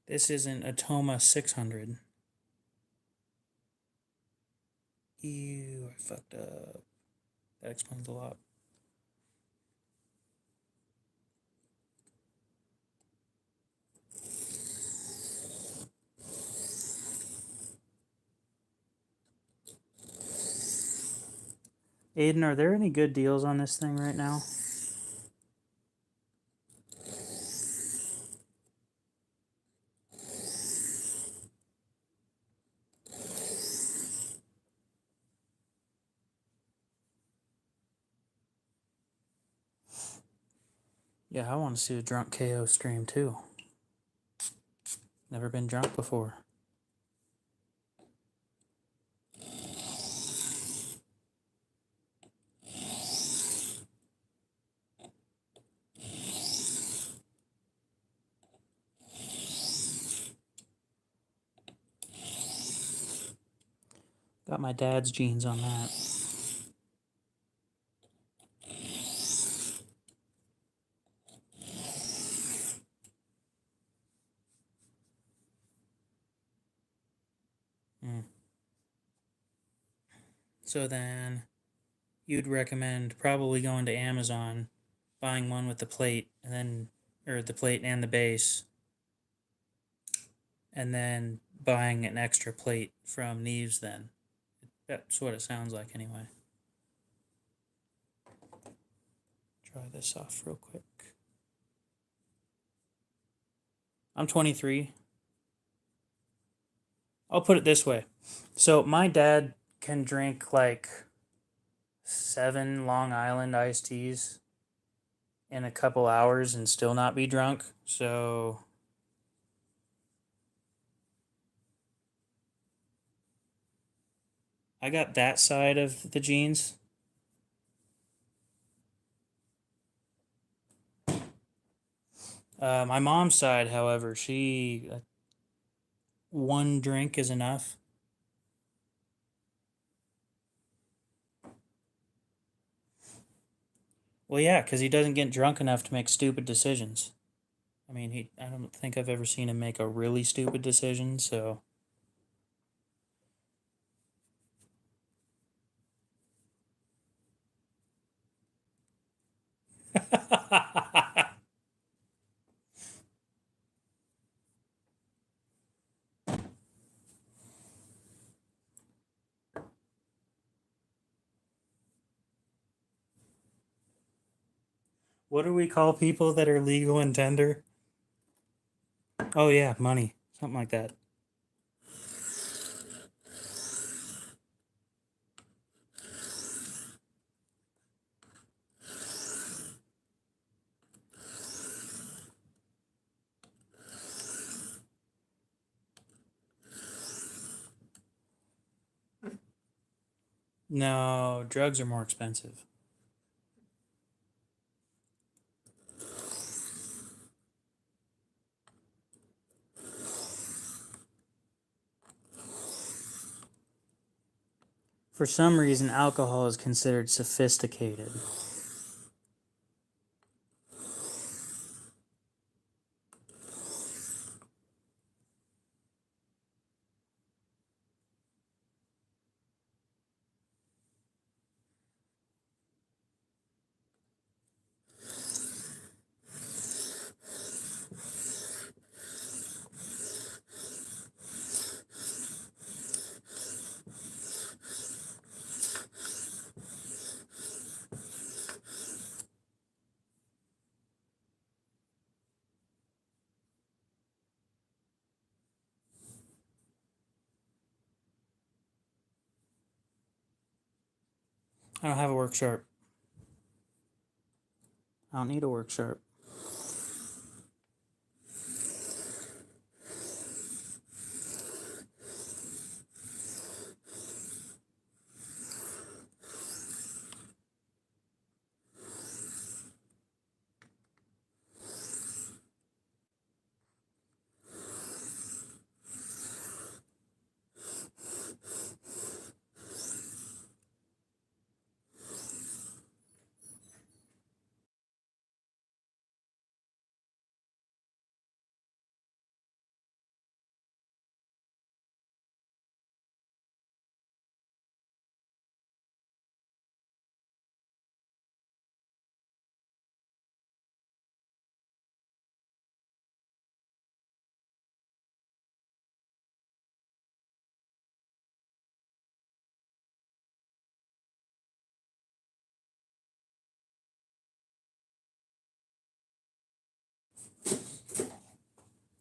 This isn't a Toma 600. Ew, I fucked up. That explains a lot. Aiden, are there any good deals on this thing right now? Yeah, I want to see a drunk KO stream too. Never been drunk before. Got my dad's genes on that. So then you'd recommend probably going to Amazon, buying one with the plate, and then, or the plate and the base, and then buying an extra plate from Neves then. That's what it sounds like anyway. Try this off real quick. I'm 23. I'll put it this way. So my dad can drink like 7 Long Island iced teas in a couple hours and still not be drunk. So I got that side of the genes. My mom's side, however, she one drink is enough. Well, yeah, because he doesn't get drunk enough to make stupid decisions. I mean, I don't think I've ever seen him make a really stupid decision, so. What do we call people that are legal and tender? Oh, yeah, money. Something like that. No, drugs are more expensive. For some reason, alcohol is considered sophisticated. I don't have a work sharp. I don't need a work sharp.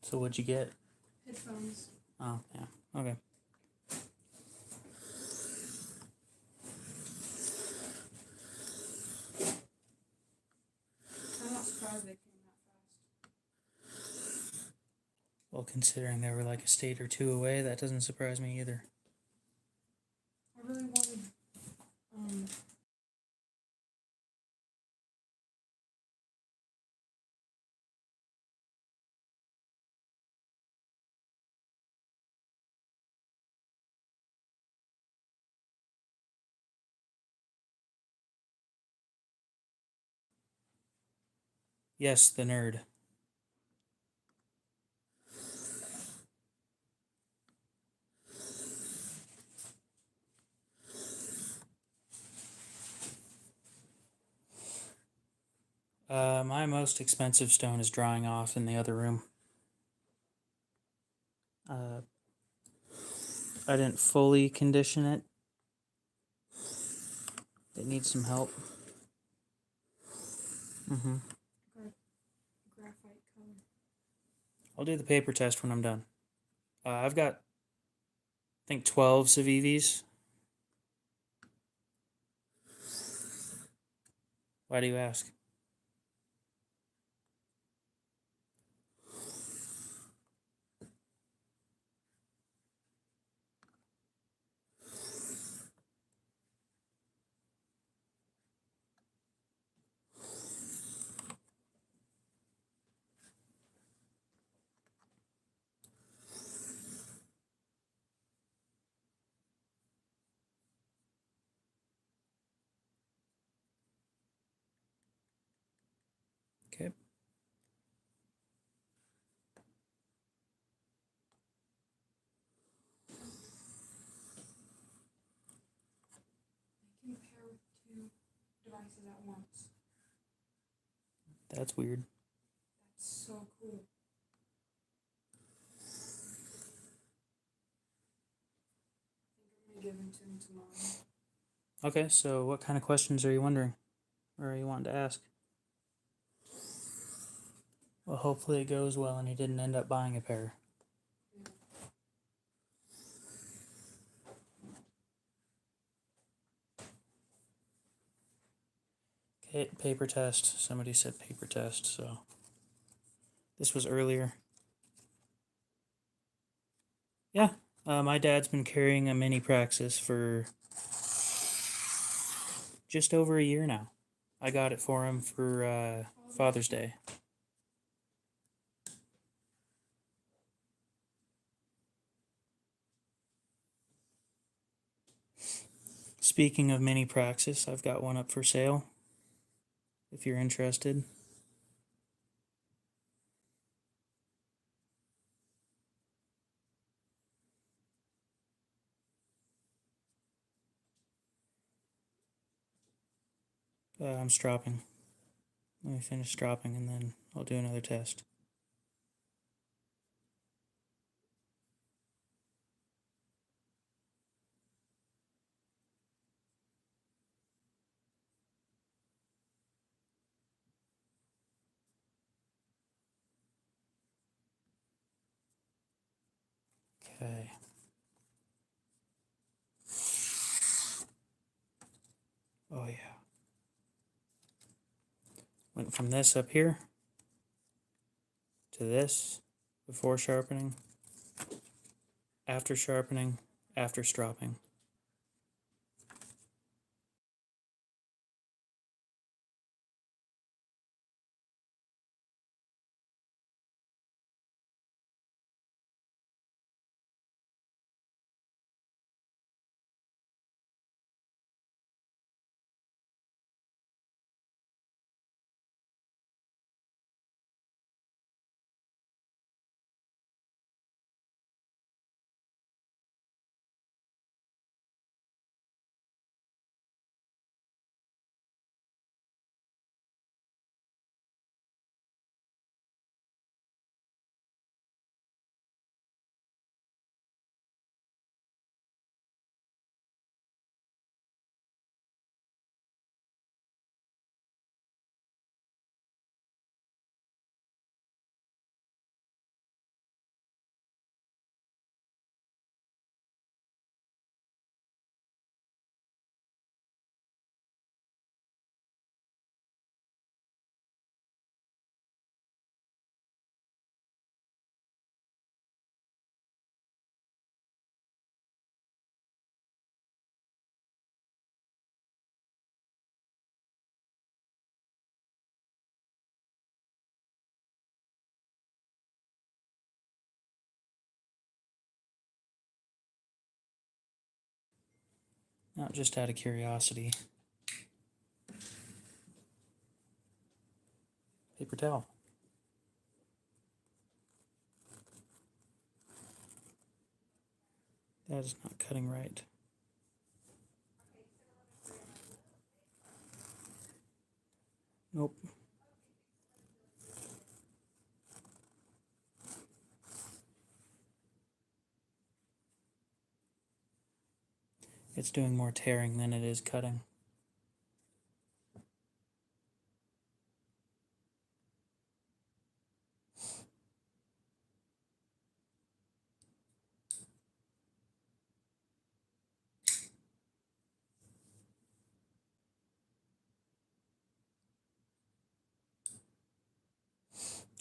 So what'd you get? Headphones. Oh, yeah. Okay. I'm not surprised they came that fast. Well, considering they were like a state or two away, that doesn't surprise me either. I really wanted Yes, the nerd. My most expensive stone is drying off in the other room. I didn't fully condition it. It needs some help. Mm-hmm. graphite color. I'll do the paper test when I'm done. I've got, I think, 12 Civivis. Why do you ask? Okay. They can pair with two devices at once. That's weird. That's so cool. I think I'm gonna give them to him tomorrow. Okay, so what kind of questions are you wondering? Or are you wanting to ask? Well, hopefully it goes well and he didn't end up buying a pair. Okay, paper test. Somebody said paper test, so this was earlier. Yeah, my dad's been carrying a mini Praxis for just over a year now. I got it for him for Father's Day. Speaking of mini praxis, I've got one up for sale. If you're interested. I'm stropping. Let me finish stropping and then I'll do another test. Okay. Oh yeah. Went from this up here to this before sharpening, after sharpening, after stropping. Not just out of curiosity. Paper towel. That is not cutting right. Nope. It's doing more tearing than it is cutting.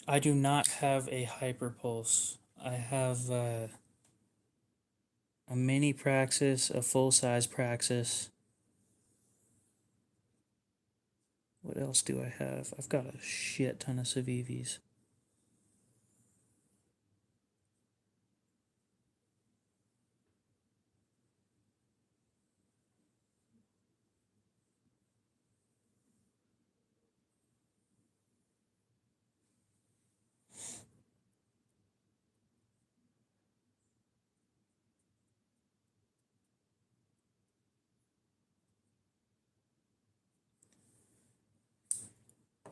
I do not have a hyper pulse. I have a mini praxis, a full size praxis. What else do I have? I've got a shit ton of Civivis.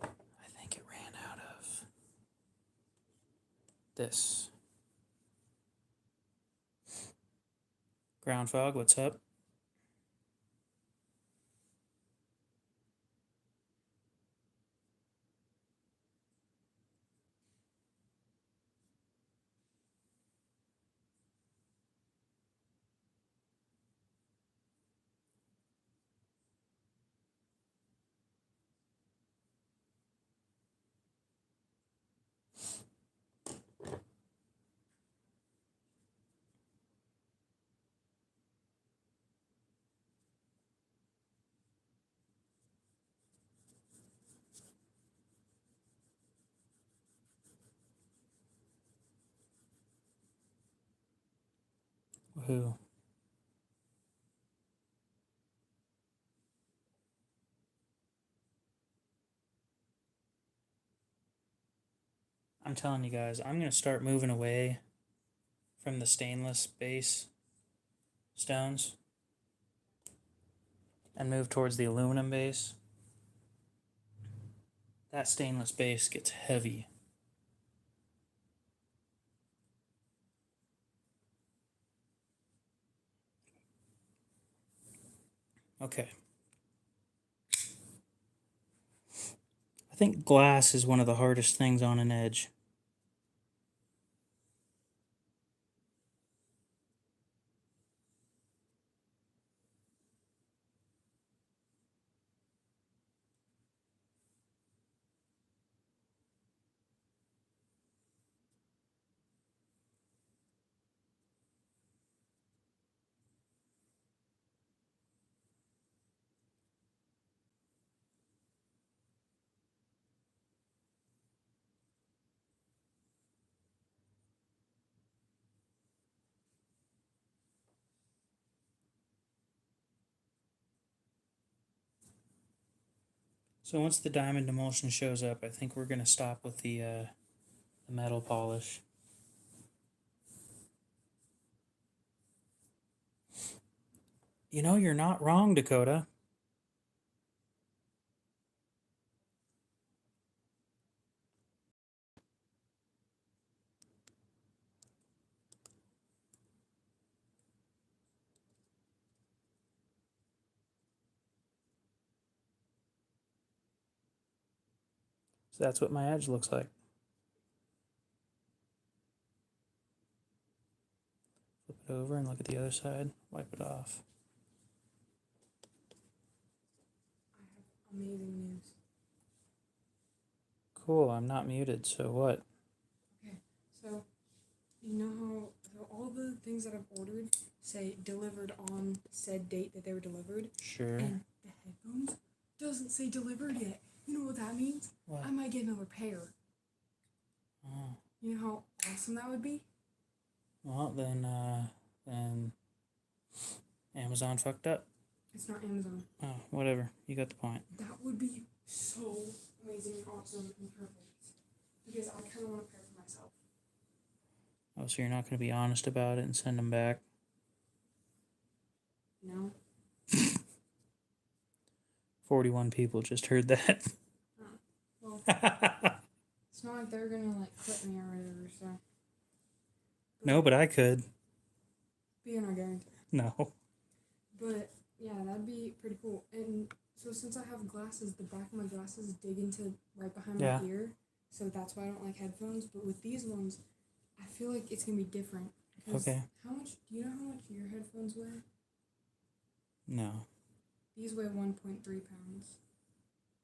I think it ran out of this. Ground fog, what's up? Woohoo. I'm telling you guys, I'm going to start moving away from the stainless base stones and move towards the aluminum base. That stainless base gets heavy. Okay. I think glass is one of the hardest things on an edge. So once the diamond emulsion shows up, I think we're going to stop with the metal polish. You know, you're not wrong, Dakota. So that's what my edge looks like. Flip it over and look at the other side. Wipe it off. I have amazing news. Cool, I'm not muted, so what? Okay, so you know how so all the things that I've ordered say delivered on said date that they were delivered, Sure. and the headphones doesn't say delivered yet. You know what that means? What? I might get another pair. Oh. You know how awesome that would be? Well, then Amazon fucked up. It's not Amazon. Oh, whatever. You got the point. That would be so amazing and awesome and perfect. Because I kind of want a pair for myself. Oh, so you're not going to be honest about it and send them back? No? 41 people just heard that. Well, it's not like they're gonna like clip me or whatever, so. No, but I could. But you're not going to. No. But yeah, that'd be pretty cool. And so since I have glasses, the back of my glasses dig into right behind Yeah. my ear, so that's why I don't like headphones. But with these ones, I feel like it's gonna be different. 'Cause Okay. How much? Do you know how much your headphones weigh? No. These weigh 1.3 pounds.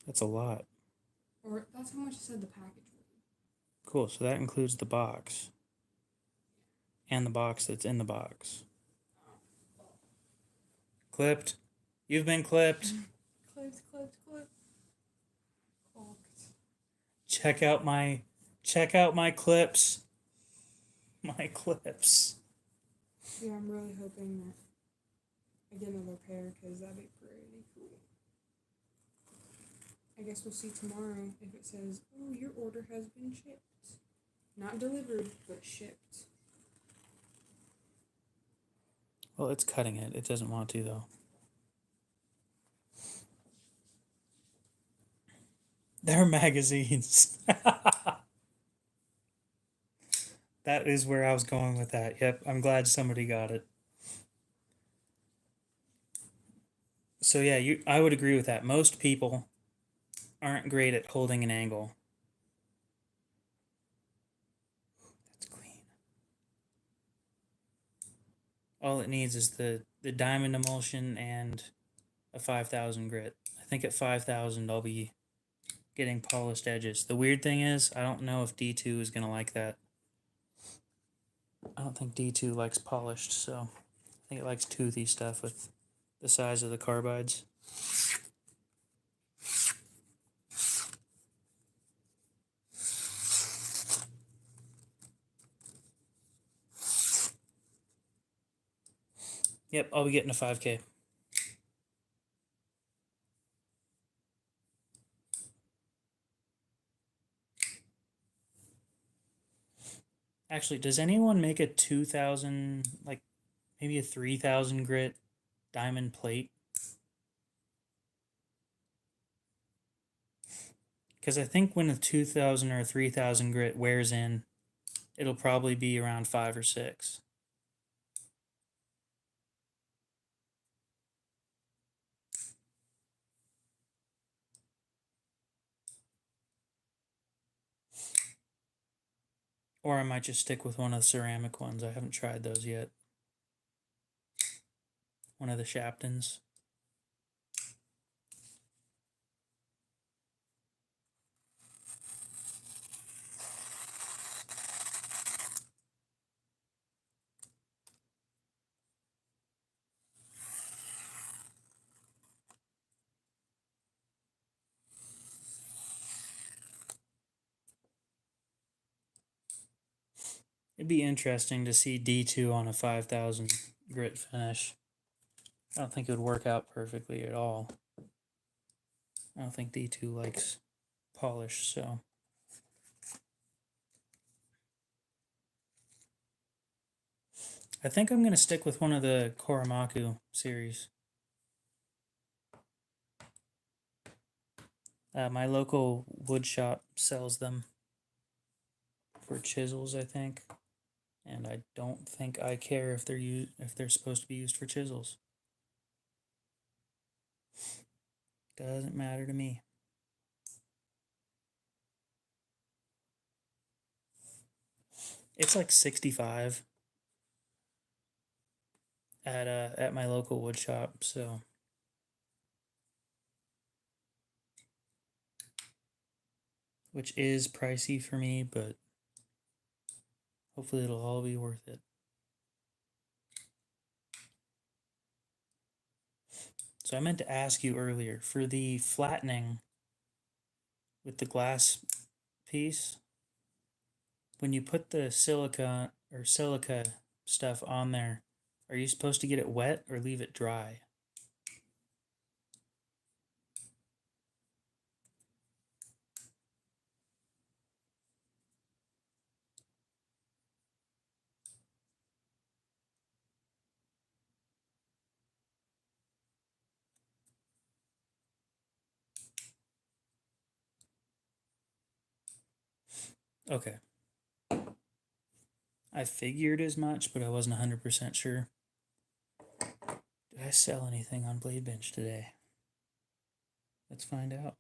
That's a lot. Or that's how much it said the package weighed. Cool, so that includes the box. And the box that's in the box. Clipped. You've been clipped. Clipped. Clocked. Check out my clips. My clips. Yeah, I'm really hoping that I get another pair because that'd be pretty cool. I guess we'll see tomorrow if it says, oh, your order has been shipped. Not delivered, but shipped. Well, it's cutting it. It doesn't want to, though. They're magazines. That is where I was going with that. Yep, I'm glad somebody got it. So yeah, I would agree with that. Most people aren't great at holding an angle. That's clean. All it needs is the diamond emulsion and a 5,000 grit. I think at 5,000 I'll be getting polished edges. The weird thing is, I don't know if D2 is going to like that. I don't think D2 likes polished, so I think it likes toothy stuff with the size of the carbides. Yep, I'll be getting a 5K. Actually, does anyone make a 2,000, like maybe a 3,000 grit diamond plate? Because I think when a 2,000 or a 3,000 grit wears in, it'll probably be around 5 or 6. Or I might just stick with one of the ceramic ones. I haven't tried those yet. One of the Shaptons. It'd be interesting to see D2 on a 5,000 grit finish. I don't think it would work out perfectly at all. I don't think D2 likes polish, so. I think I'm going to stick with one of the Koromaku series. My local wood shop sells them for chisels, I think. And I don't think I care if they're supposed to be used for chisels. Doesn't matter to me. It's like 65 at my local wood shop, so which is pricey for me, but hopefully it'll all be worth it. So I meant to ask you earlier, for the flattening with the glass piece, when you put the silica stuff on there, are you supposed to get it wet or leave it dry? Okay. I figured as much, but I wasn't 100% sure. Did I sell anything on Blade Bench today? Let's find out.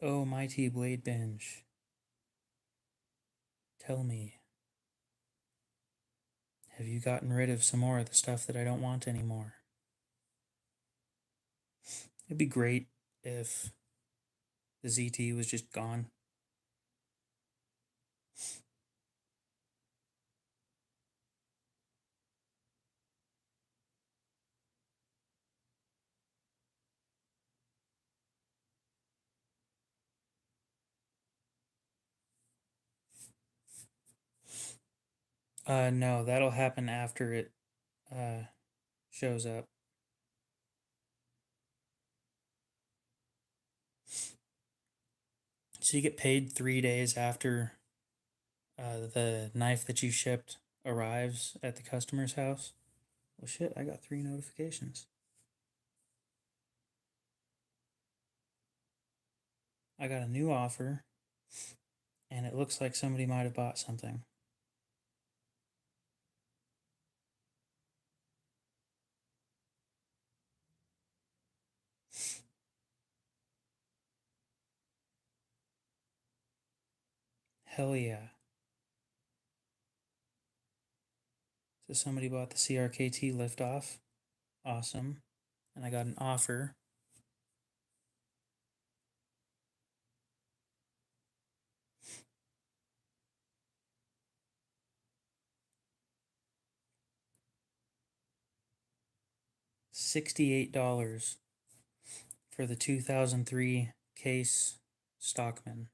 Oh, mighty Blade Bench. Tell me. Have you gotten rid of some more of the stuff that I don't want anymore? It'd be great if the ZT was just gone. No, that'll happen after it shows up. So you get paid 3 days after the knife that you shipped arrives at the customer's house. Well, shit, I got 3 notifications. I got a new offer, and it looks like somebody might have bought something. Hell yeah. So somebody bought the CRKT liftoff. Awesome. And I got an offer. $68 for the 2003 case Stockman.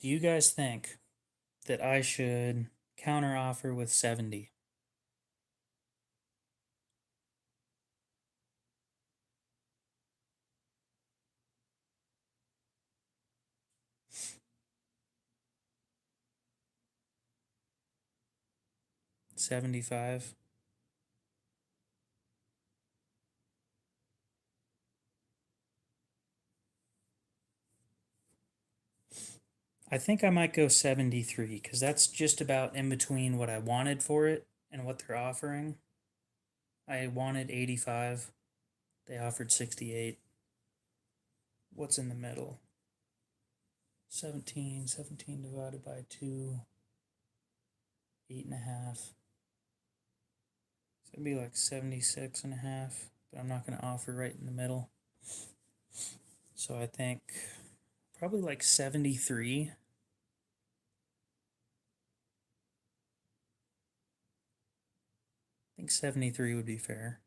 Do you guys think that I should counter offer with 70? $75? I think I might go 73 because that's just about in between what I wanted for it and what they're offering. I wanted 85. They offered 68. What's in the middle? 17. 17 divided by 2. 8.5. So it'd be like 76.5. But I'm not going to offer right in the middle. So I think probably like 73. I think 73 would be fair.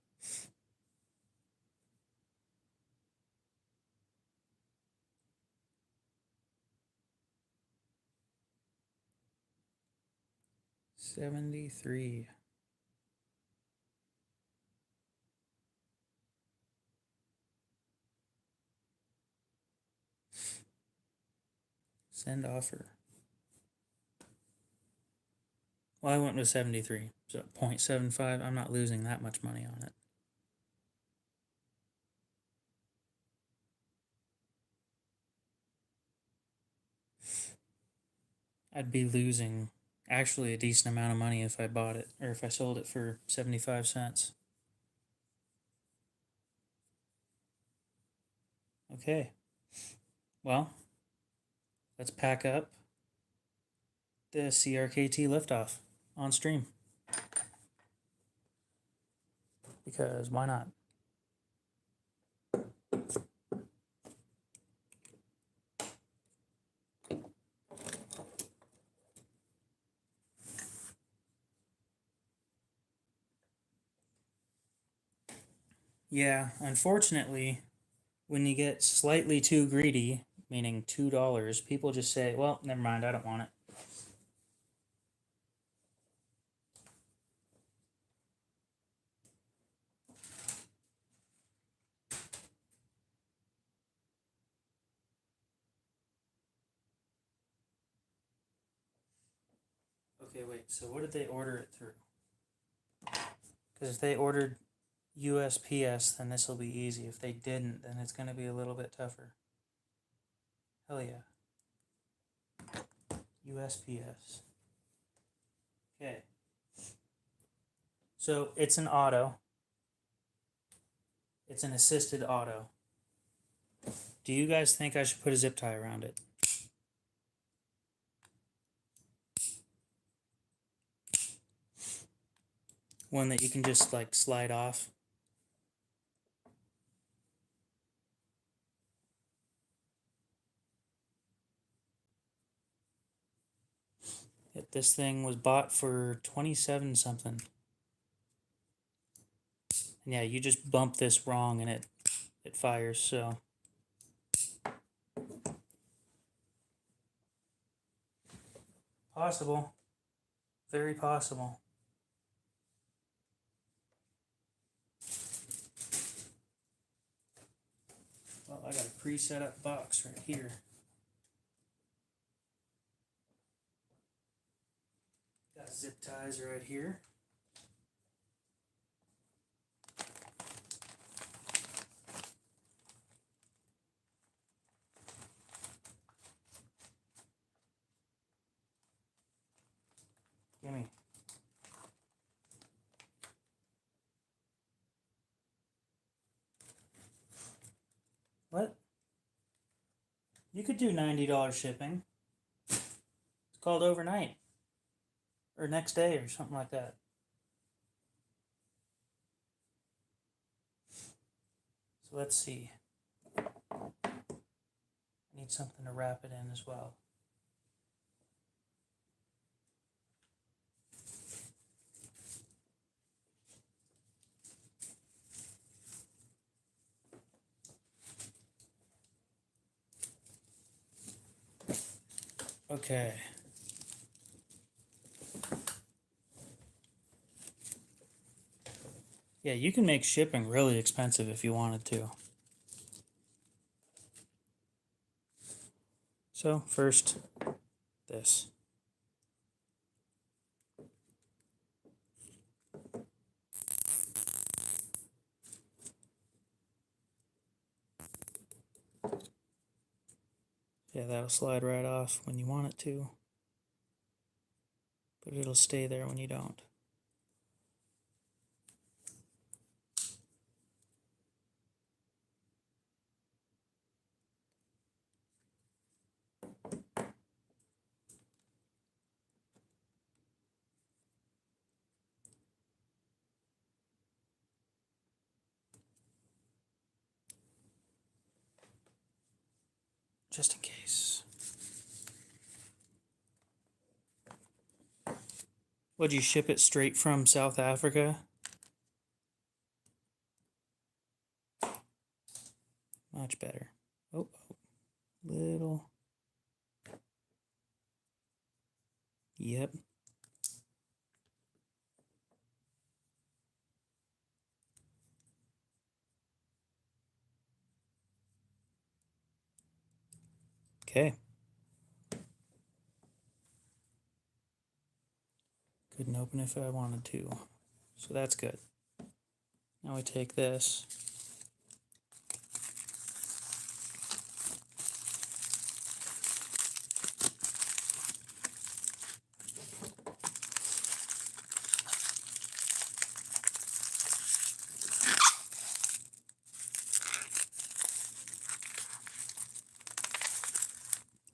$73. Send offer. Well, I went with 73, so 0.75. I'm not losing that much money on it. I'd be losing actually a decent amount of money if I bought it or if I sold it for 75 cents. Okay. Well, let's pack up the CRKT liftoff on stream. Because why not? Yeah, unfortunately, when you get slightly too greedy, meaning $2, people just say, well, never mind, I don't want it. Okay, wait, so what did they order it through? Because if they ordered USPS, then this will be easy. If they didn't, then it's going to be a little bit tougher. Hell yeah. USPS. Okay. So it's an auto. It's an assisted auto. Do you guys think I should put a zip tie around it? One that you can just like slide off. This thing was bought for 27 something. And yeah, you just bump this wrong and it fires, so. Possible. Very possible. Well, I got a pre-set up box right here. Got zip ties right here. Gimme. What? You could do $90 shipping. It's called overnight. Or next day or something like that. So let's see. I need something to wrap it in as well. Okay. Yeah, you can make shipping really expensive if you wanted to. So, first, this. Yeah, that'll slide right off when you want it to, but it'll stay there when you don't. Just in case. Would you ship it straight from South Africa? Much better. Oh, little. Yep. Okay. Couldn't open it if I wanted to. So that's good. Now we take this.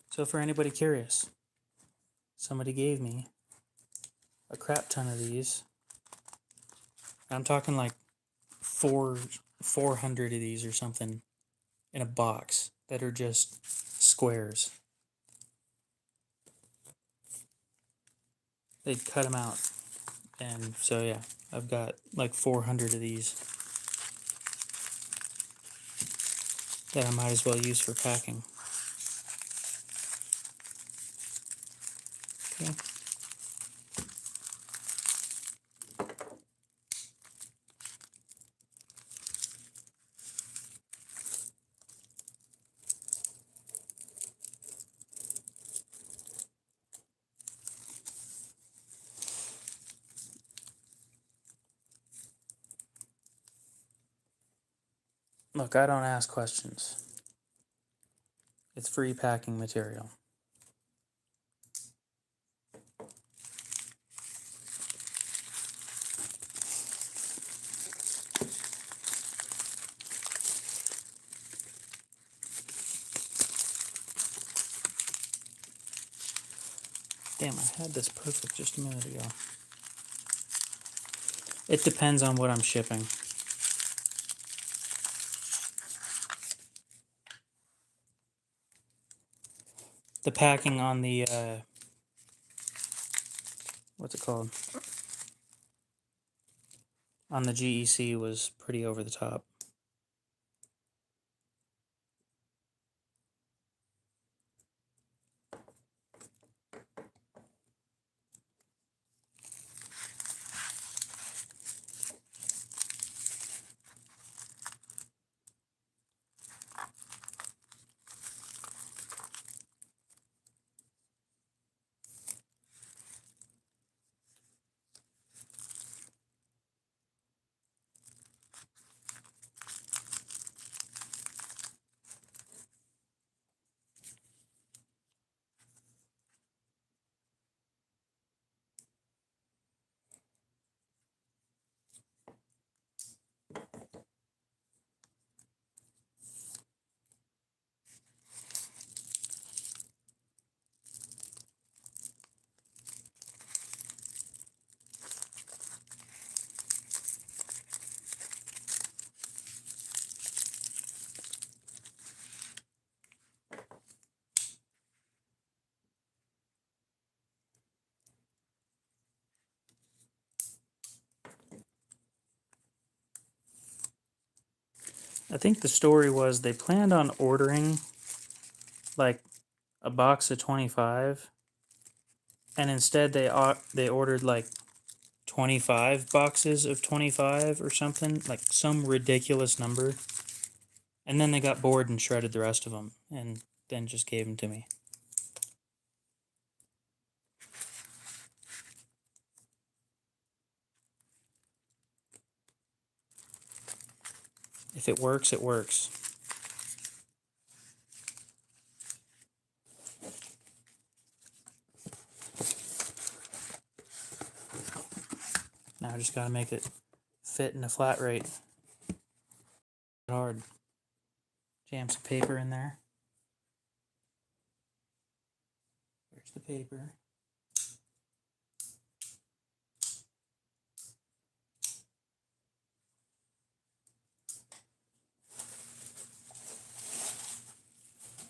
So for anybody curious, somebody gave me a crap ton of these. I'm talking like 400 of these or something in a box that are just squares. They'd cut them out. And so yeah, I've got like 400 of these that I might as well use for packing. Okay. Look, I don't ask questions. It's free packing material. Damn, I had this perfect just a minute ago. It depends on what I'm shipping. The packing on the, what's it called? On the GEC was pretty over the top. I think the story was they planned on ordering like a box of 25, and instead they ordered like 25 boxes of 25 or something, like some ridiculous number. And then they got bored and shredded the rest of them and then just gave them to me. If it works, it works. Now I just gotta make it fit in a flat rate. Hard. Jam some paper in there. Where's the paper?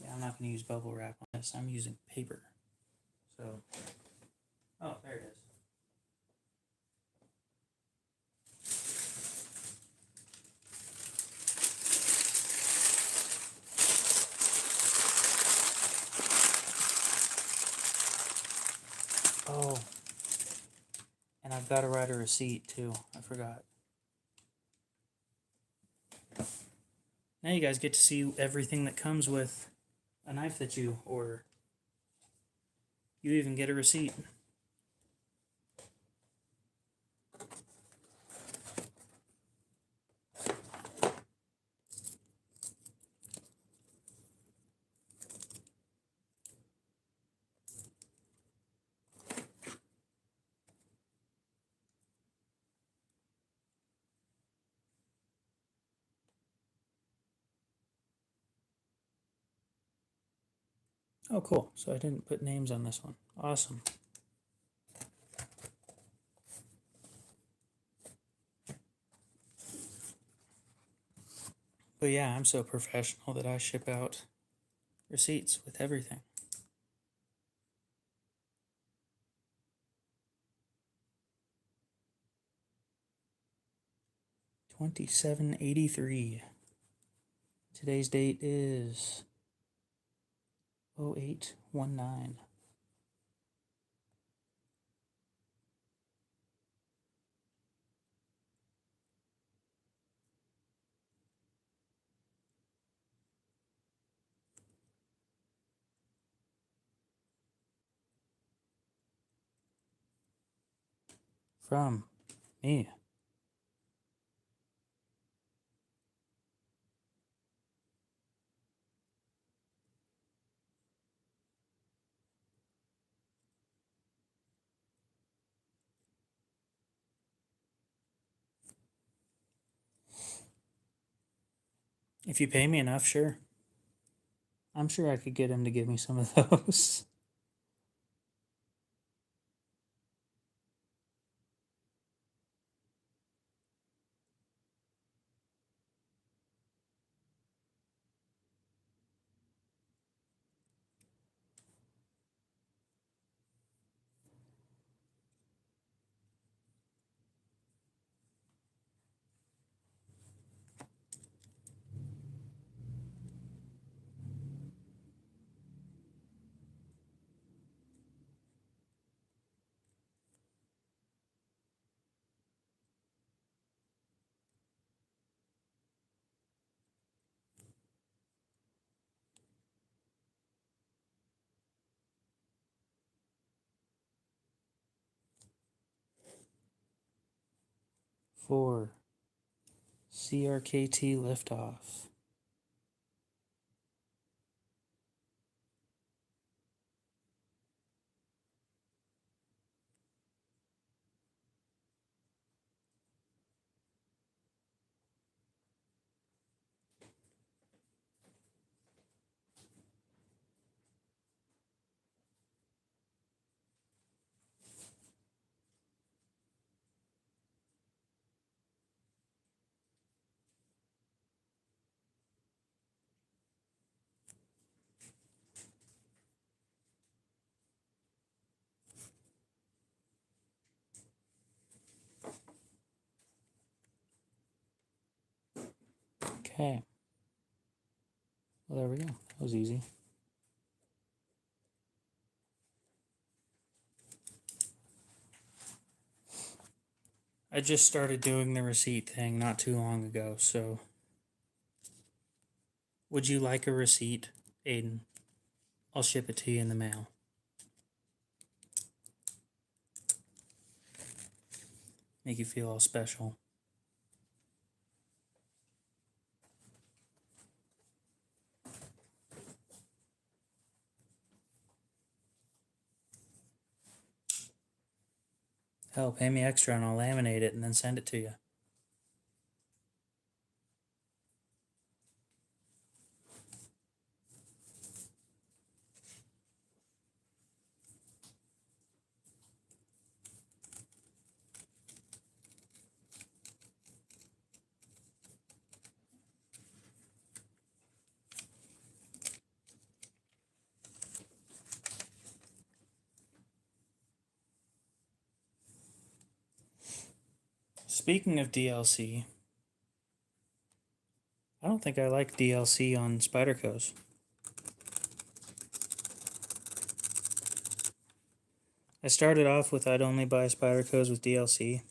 Yeah, I'm not gonna use bubble wrap on this. I'm using paper. So, oh, there it is. Oh, and I've got to write a receipt too. I forgot. Now you guys get to see everything that comes with a knife that you order. You even get a receipt. Oh, cool. So I didn't put names on this one. Awesome. But yeah, I'm so professional that I ship out receipts with everything. $27.83. Today's date is 08/19. From me. If you pay me enough, sure. I'm sure I could get him to give me some of those. For CRKT liftoff. Okay. Well, there we go. That was easy. I just started doing the receipt thing not too long ago, so. Would you like a receipt, Aiden? I'll ship it to you in the mail. Make you feel all special. Hell, pay me extra and I'll laminate it and then send it to you. Speaking of DLC, I don't think I like DLC on Spyderco's. I started off with I'd only buy Spyderco's with DLC,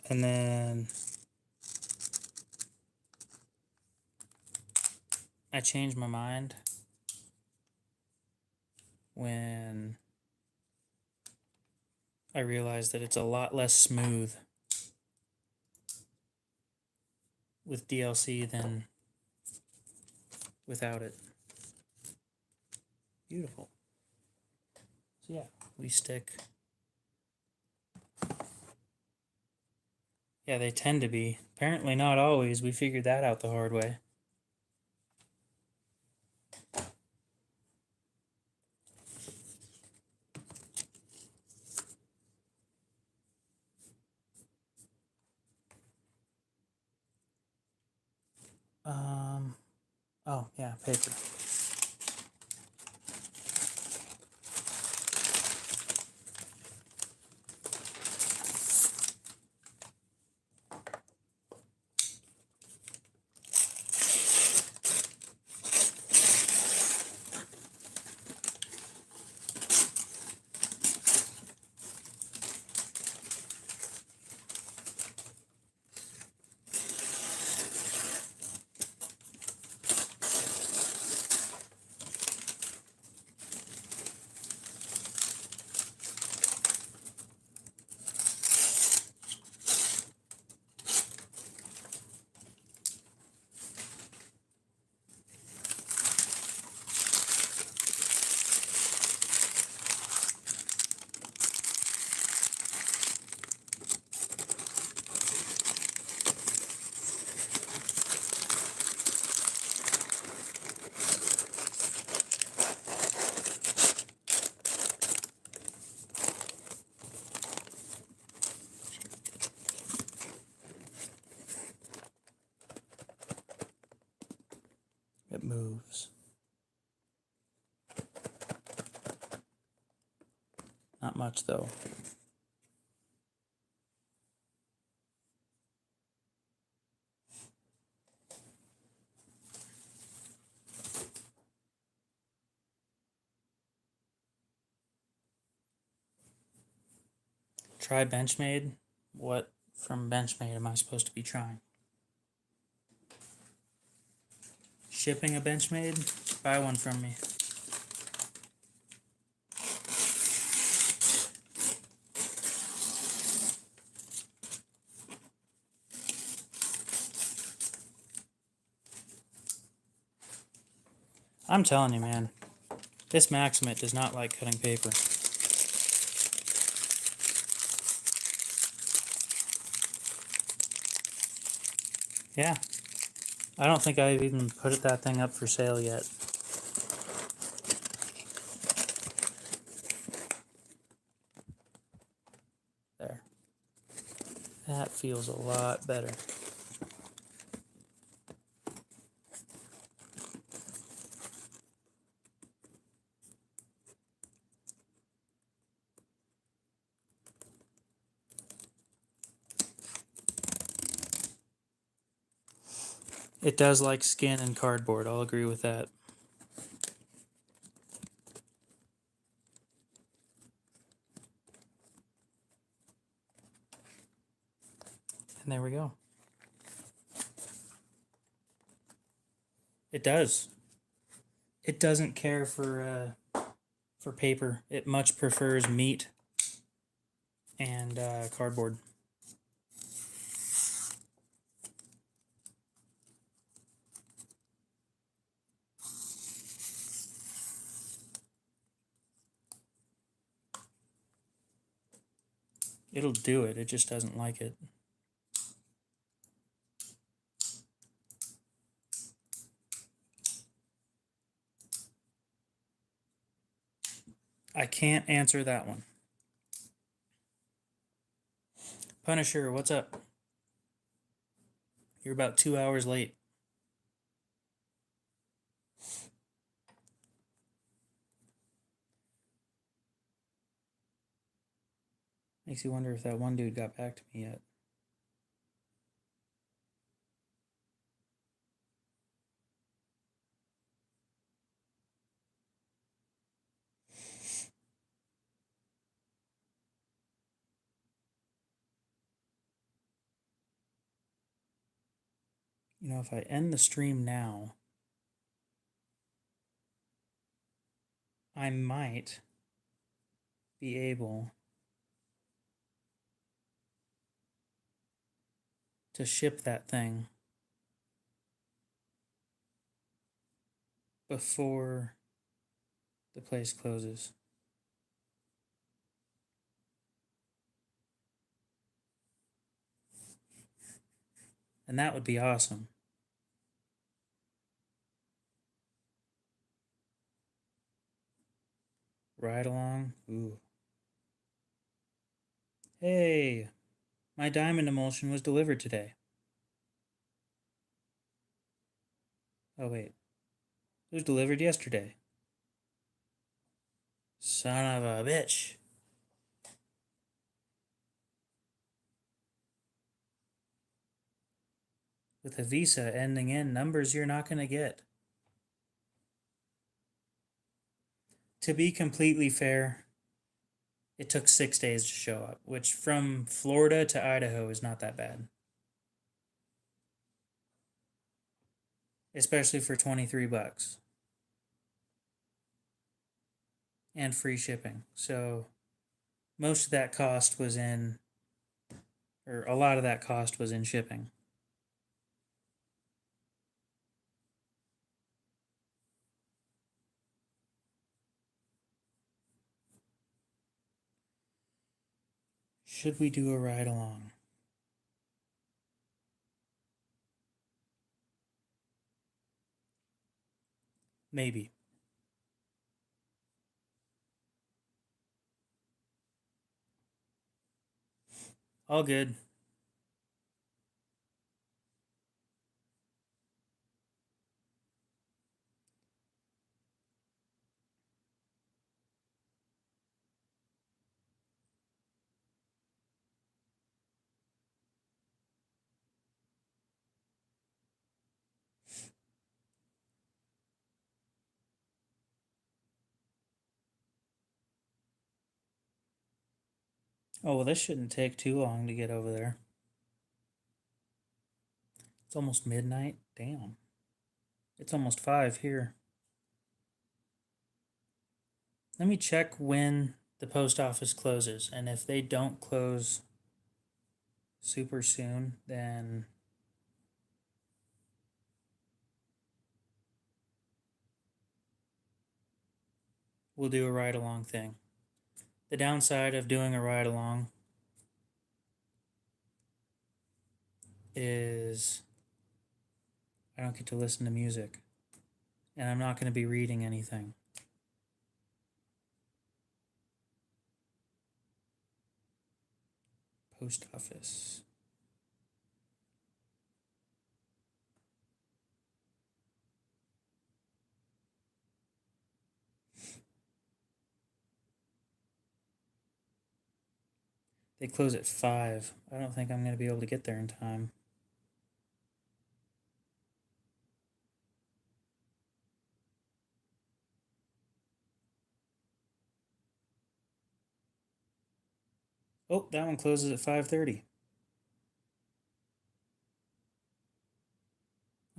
and then I changed my mind when I realized that it's a lot less smooth with DLC than without it. Beautiful. So yeah, we stick. Yeah, they tend to be. Apparently not always. We figured that out the hard way. Oh yeah, paper. It moves. Not much though. Try Benchmade? What from Benchmade am I supposed to be trying? Shipping a Benchmade? Buy one from me. I'm telling you, man, this Maximate does not like cutting paper. Yeah. I don't think I've even put that thing up for sale yet. There. That feels a lot better. It does like skin and cardboard, I'll agree with that. And there we go. It does. It doesn't care for paper. It much prefers meat and cardboard. It'll do it. It just doesn't like it. I can't answer that one. Punisher, what's up? You're about 2 hours late. Makes you wonder if that one dude got back to me yet. You know, if I end the stream now, I might be able to ship that thing before the place closes. And that would be awesome. Ride along. Ooh. Hey, my diamond emulsion was delivered today. Oh, wait. It was delivered yesterday. Son of a bitch. With a visa ending in numbers you're not going to get. To be completely fair, it took 6 days to show up, which from Florida to Idaho is not that bad. Especially for 23 bucks. And free shipping. So most of that cost was in, or a lot of that cost was in shipping. Should we do a ride along? Maybe. All good. Oh, well, this shouldn't take too long to get over there. It's almost midnight. Damn. It's almost 5 here. Let me check when the post office closes. And if they don't close super soon, then we'll do a ride along thing. The downside of doing a ride along is I don't get to listen to music. And I'm not going to be reading anything. Post office. They close at 5. I don't think I'm going to be able to get there in time. Oh, that one closes at 5:30.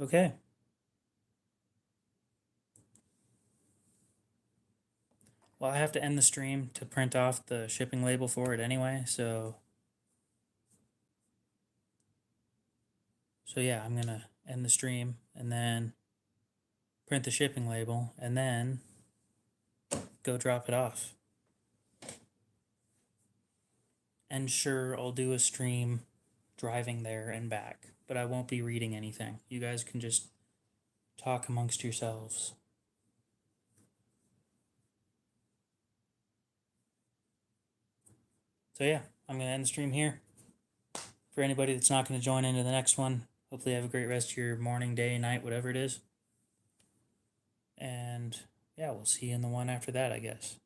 Okay. Well, I have to end the stream to print off the shipping label for it anyway, so yeah, I'm gonna end the stream and then print the shipping label and then go drop it off. And sure, I'll do a stream driving there and back, but I won't be reading anything. You guys can just talk amongst yourselves. So yeah, I'm gonna end the stream here. For anybody that's not gonna join into the next one, hopefully have a great rest of your morning, day, night, whatever it is. And yeah, we'll see you in the one after that, I guess.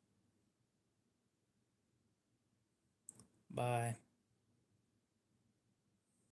Bye.